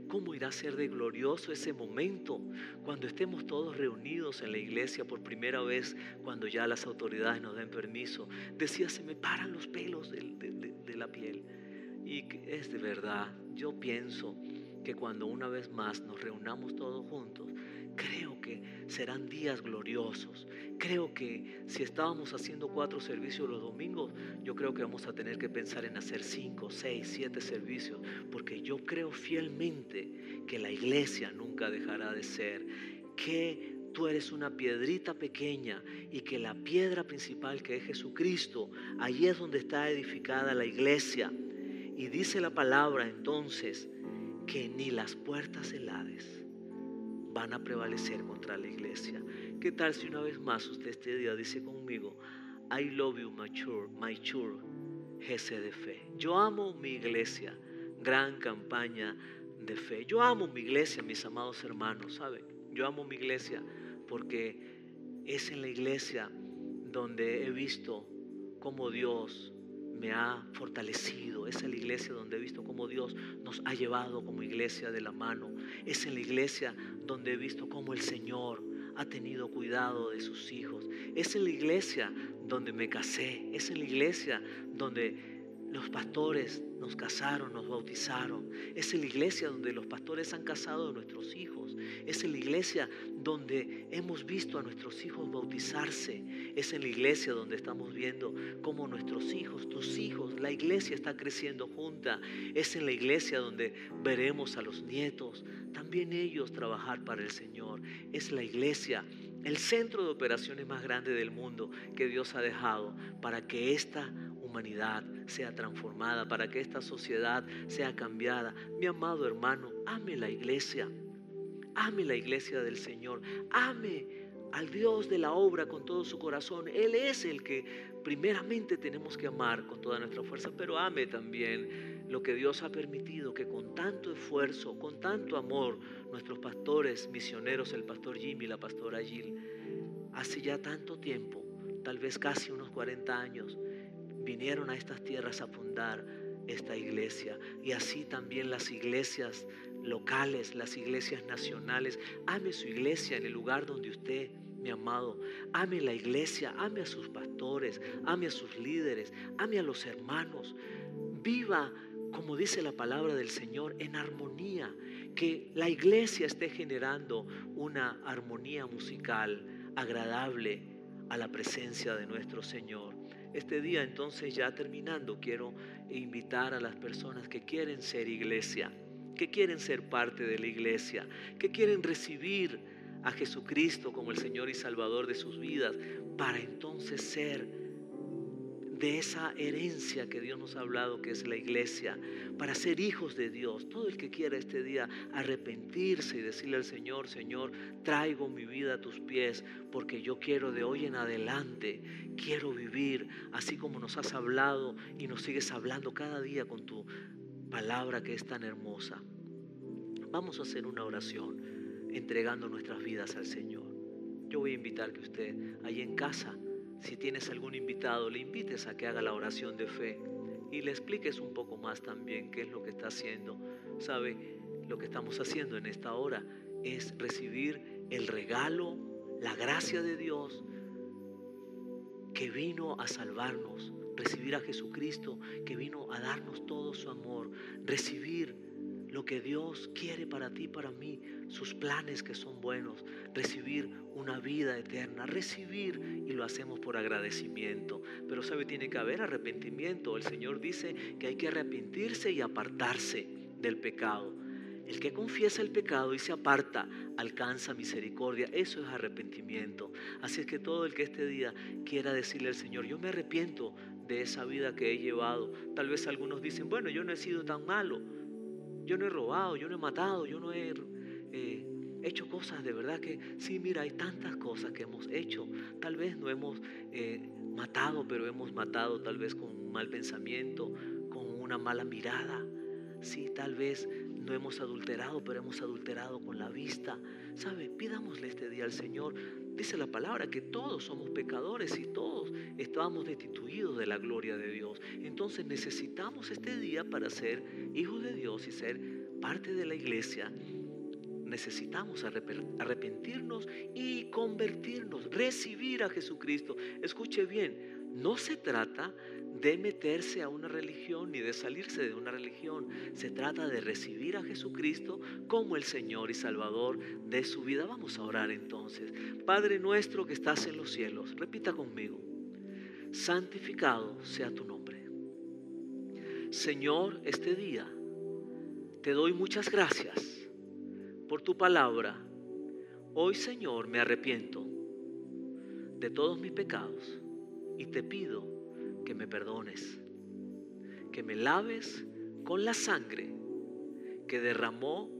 ¿cómo irá a ser de glorioso ese momento cuando estemos todos reunidos en la iglesia por primera vez, cuando ya las autoridades nos den permiso? Decía, se me paran los pelos de la piel. Y es de verdad, yo pienso que cuando una vez más nos reunamos todos juntos, creo que serán días gloriosos. Creo que si estábamos haciendo 4 servicios los domingos, yo creo que vamos a tener que pensar en hacer 5, 6, 7 servicios, porque yo creo fielmente que la iglesia nunca dejará de ser, que tú eres una piedrita pequeña y que la piedra principal, que es Jesucristo, allí es donde está edificada la iglesia. Y dice la palabra entonces que ni las puertas del Hades van a prevalecer contra la iglesia. ¿Qué tal si una vez más usted este día dice conmigo, I love you, my church, GCD. Yo amo mi iglesia, gran campaña de fe. Yo amo mi iglesia, mis amados hermanos, ¿saben? Yo amo mi iglesia porque es en la iglesia donde he visto cómo Dios me ha fortalecido. Es en la iglesia donde he visto cómo Dios nos ha llevado como iglesia de la mano. Es en la iglesia donde he visto cómo el Señor ha tenido cuidado de sus hijos. Es en la iglesia donde me casé. Es en la iglesia donde los pastores nos casaron, nos bautizaron. Es en la iglesia donde los pastores han casado a nuestros hijos. Es en la iglesia donde hemos visto a nuestros hijos bautizarse. Es en la iglesia donde estamos viendo cómo nuestros hijos, tus hijos, la iglesia está creciendo junta. Es en la iglesia donde veremos a los nietos, también ellos trabajar para el Señor. Es la iglesia, el centro de operaciones más grande del mundo que Dios ha dejado para que esta humanidad sea transformada, para que esta sociedad sea cambiada. Mi amado hermano, ame la iglesia del Señor, ame al Dios de la obra con todo su corazón. Él es el que primeramente tenemos que amar con toda nuestra fuerza, pero ame también lo que Dios ha permitido, que con tanto esfuerzo, con tanto amor, nuestros pastores misioneros, el pastor Jimmy y la pastora Jill, hace ya tanto tiempo, tal vez casi unos 40 años, vinieron a estas tierras a fundar esta iglesia. Y así también las iglesias locales, las iglesias nacionales. Ame su iglesia en el lugar donde usted, mi amado, ame la iglesia, ame a sus pastores, ame a sus líderes, ame a los hermanos. Viva, como dice la palabra del Señor, en armonía. Que la iglesia esté generando una armonía musical agradable a la presencia de nuestro Señor. Este día, entonces, ya terminando, quiero invitar a las personas que quieren ser iglesia, que quieren ser parte de la iglesia, que quieren recibir a Jesucristo como el Señor y Salvador de sus vidas, para entonces ser de esa herencia que Dios nos ha hablado, que es la iglesia, para ser hijos de Dios. Todo el que quiera este día arrepentirse y decirle al Señor: Señor, traigo mi vida a tus pies, porque yo quiero de hoy en adelante, quiero vivir así como nos has hablado y nos sigues hablando cada día con tu palabra que es tan hermosa. Vamos a hacer una oración entregando nuestras vidas al Señor. Yo voy a invitar que usted ahí en casa, si tienes algún invitado, le invites a que haga la oración de fe y le expliques un poco más también qué es lo que está haciendo. ¿Sabe? Lo que estamos haciendo en esta hora es recibir el regalo, la gracia de Dios que vino a salvarnos, recibir a Jesucristo que vino a darnos todo su amor, recibir lo que Dios quiere para ti, para mí, sus planes que son buenos, recibir una vida eterna, recibir, y lo hacemos por agradecimiento. Pero sabe, tiene que haber arrepentimiento. El Señor dice que hay que arrepentirse y apartarse del pecado. El que confiesa el pecado y se aparta alcanza misericordia. Eso es arrepentimiento. Así es que todo el que este día quiera decirle al Señor: yo me arrepiento de esa vida que he llevado. Tal vez algunos dicen: bueno, yo no he sido tan malo, yo no he robado, yo no he matado, yo no he hecho cosas. De verdad que sí, mira, hay tantas cosas que hemos hecho. Tal vez no hemos matado, pero hemos matado tal vez con un mal pensamiento, con una mala mirada. Sí, tal vez no hemos adulterado, pero hemos adulterado con la vista. ¿Sabe? Pidámosle este día al Señor. Dice la palabra que todos somos pecadores y todos estábamos destituidos de la gloria de Dios. Entonces necesitamos este día para ser hijos de Dios y ser parte de la iglesia. Necesitamos arrepentirnos y convertirnos, recibir a Jesucristo. Escuche bien, no se trata de meterse a una religión ni de salirse de una religión. Se trata de recibir a Jesucristo como el Señor y Salvador de su vida. Vamos a orar entonces. Padre nuestro que estás en los cielos, repita conmigo: santificado sea tu nombre. Señor, este día te doy muchas gracias por tu palabra. Hoy, Señor, me arrepiento de todos mis pecados y te pido que me perdones, que me laves con la sangre que derramó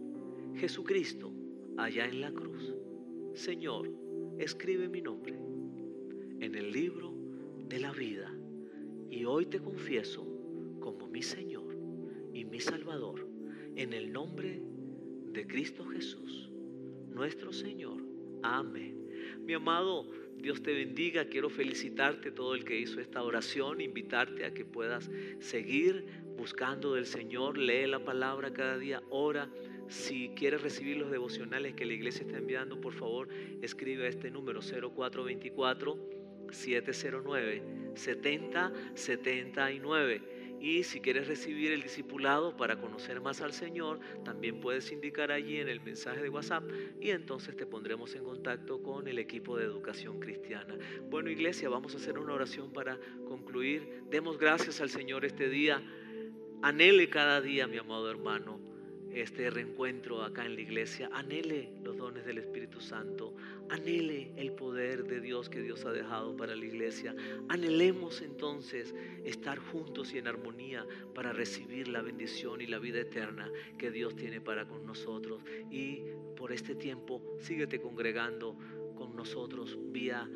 Jesucristo allá en la cruz. Señor, escribe mi nombre en el libro de la vida y hoy te confieso como mi Señor y mi Salvador, en el nombre de Cristo Jesús, nuestro Señor. Amén. Mi amado, Dios te bendiga. Quiero felicitarte, todo el que hizo esta oración, invitarte a que puedas seguir buscando del Señor. Lee la palabra cada día, ora. Si quieres recibir los devocionales que la iglesia está enviando, por favor, escribe a este número 0424-709-7079. Y si quieres recibir el discipulado para conocer más al Señor, también puedes indicar allí en el mensaje de WhatsApp y entonces te pondremos en contacto con el equipo de educación cristiana. Bueno, iglesia, vamos a hacer una oración para concluir. Demos gracias al Señor este día. Anhele cada día, mi amado hermano, este reencuentro acá en la iglesia. Anhele los dones del Espíritu Santo. Anhele el poder de Dios que Dios ha dejado para la iglesia. Anhelemos entonces estar juntos y en armonía para recibir la bendición y la vida eterna que Dios tiene para con nosotros. Y por este tiempo síguete congregando con nosotros vía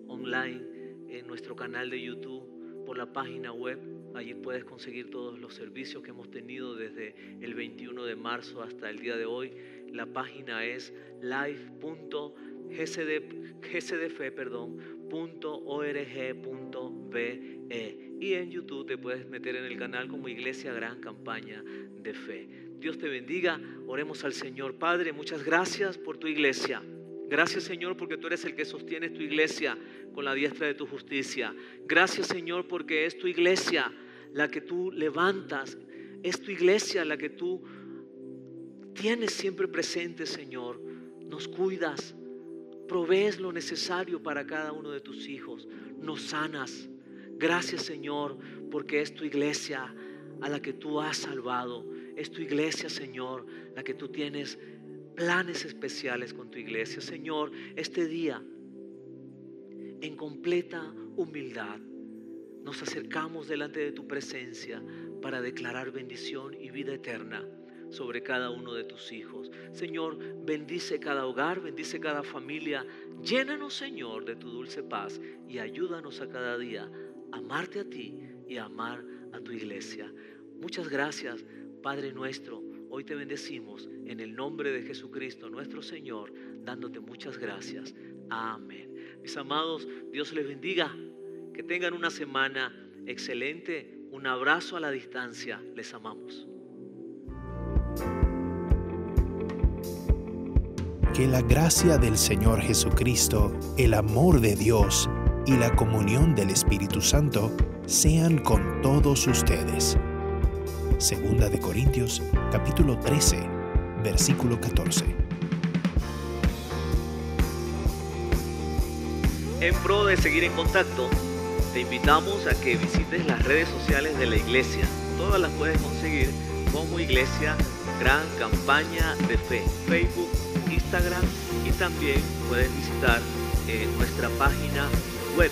online en nuestro canal de YouTube, por la página web. Allí puedes conseguir todos los servicios que hemos tenido desde el 21 de marzo hasta el día de hoy. La página es live.gsdfe.org.be, y en YouTube te puedes meter en el canal como Iglesia Gran Campaña de Fe. Dios te bendiga. Oremos al Señor. Padre, muchas gracias por tu iglesia. Gracias, Señor, porque tú eres el que sostienes tu iglesia con la diestra de tu justicia. Gracias, Señor, porque es tu iglesia la que tú levantas. Es tu iglesia la que tú tienes siempre presente, Señor. Nos cuidas, provees lo necesario para cada uno de tus hijos. Nos sanas. Gracias, Señor, porque es tu iglesia a la que tú has salvado. Es tu iglesia, Señor, la que tú tienes planes especiales con tu iglesia. Señor, este día, en completa humildad, nos acercamos delante de tu presencia para declarar bendición y vida eterna sobre cada uno de tus hijos. Señor, bendice cada hogar, bendice cada familia. Llénanos, Señor, de tu dulce paz y ayúdanos a cada día a amarte a ti y a amar a tu iglesia. Muchas gracias, Padre nuestro. Hoy te bendecimos en el nombre de Jesucristo, nuestro Señor, dándote muchas gracias. Amén. Mis amados, Dios les bendiga. Que tengan una semana excelente. Un abrazo a la distancia. Les amamos. Que la gracia del Señor Jesucristo, el amor de Dios y la comunión del Espíritu Santo sean con todos ustedes. Segunda de Corintios, capítulo 13, versículo 14. En pro de seguir en contacto, te invitamos a que visites las redes sociales de la iglesia. Todas las puedes conseguir como Iglesia Gran Campaña de Fe, Facebook, Instagram, y también puedes visitar nuestra página web.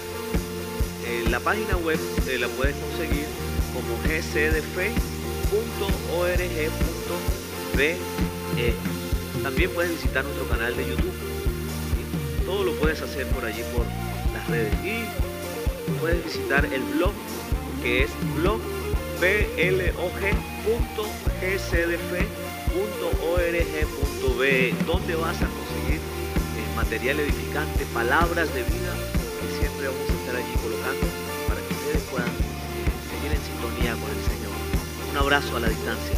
La página web la puedes conseguir como gcdfe.org.be. También puedes visitar nuestro canal de YouTube. ¿Sí? Todo lo puedes hacer por allí, por las redes. Y puedes visitar el blog, que es blog.gcdfe.org.be, donde vas a conseguir material edificante, palabras de vida que siempre vamos a estar allí colocando para que ustedes puedan seguir en sintonía con el Señor. Un abrazo a la distancia.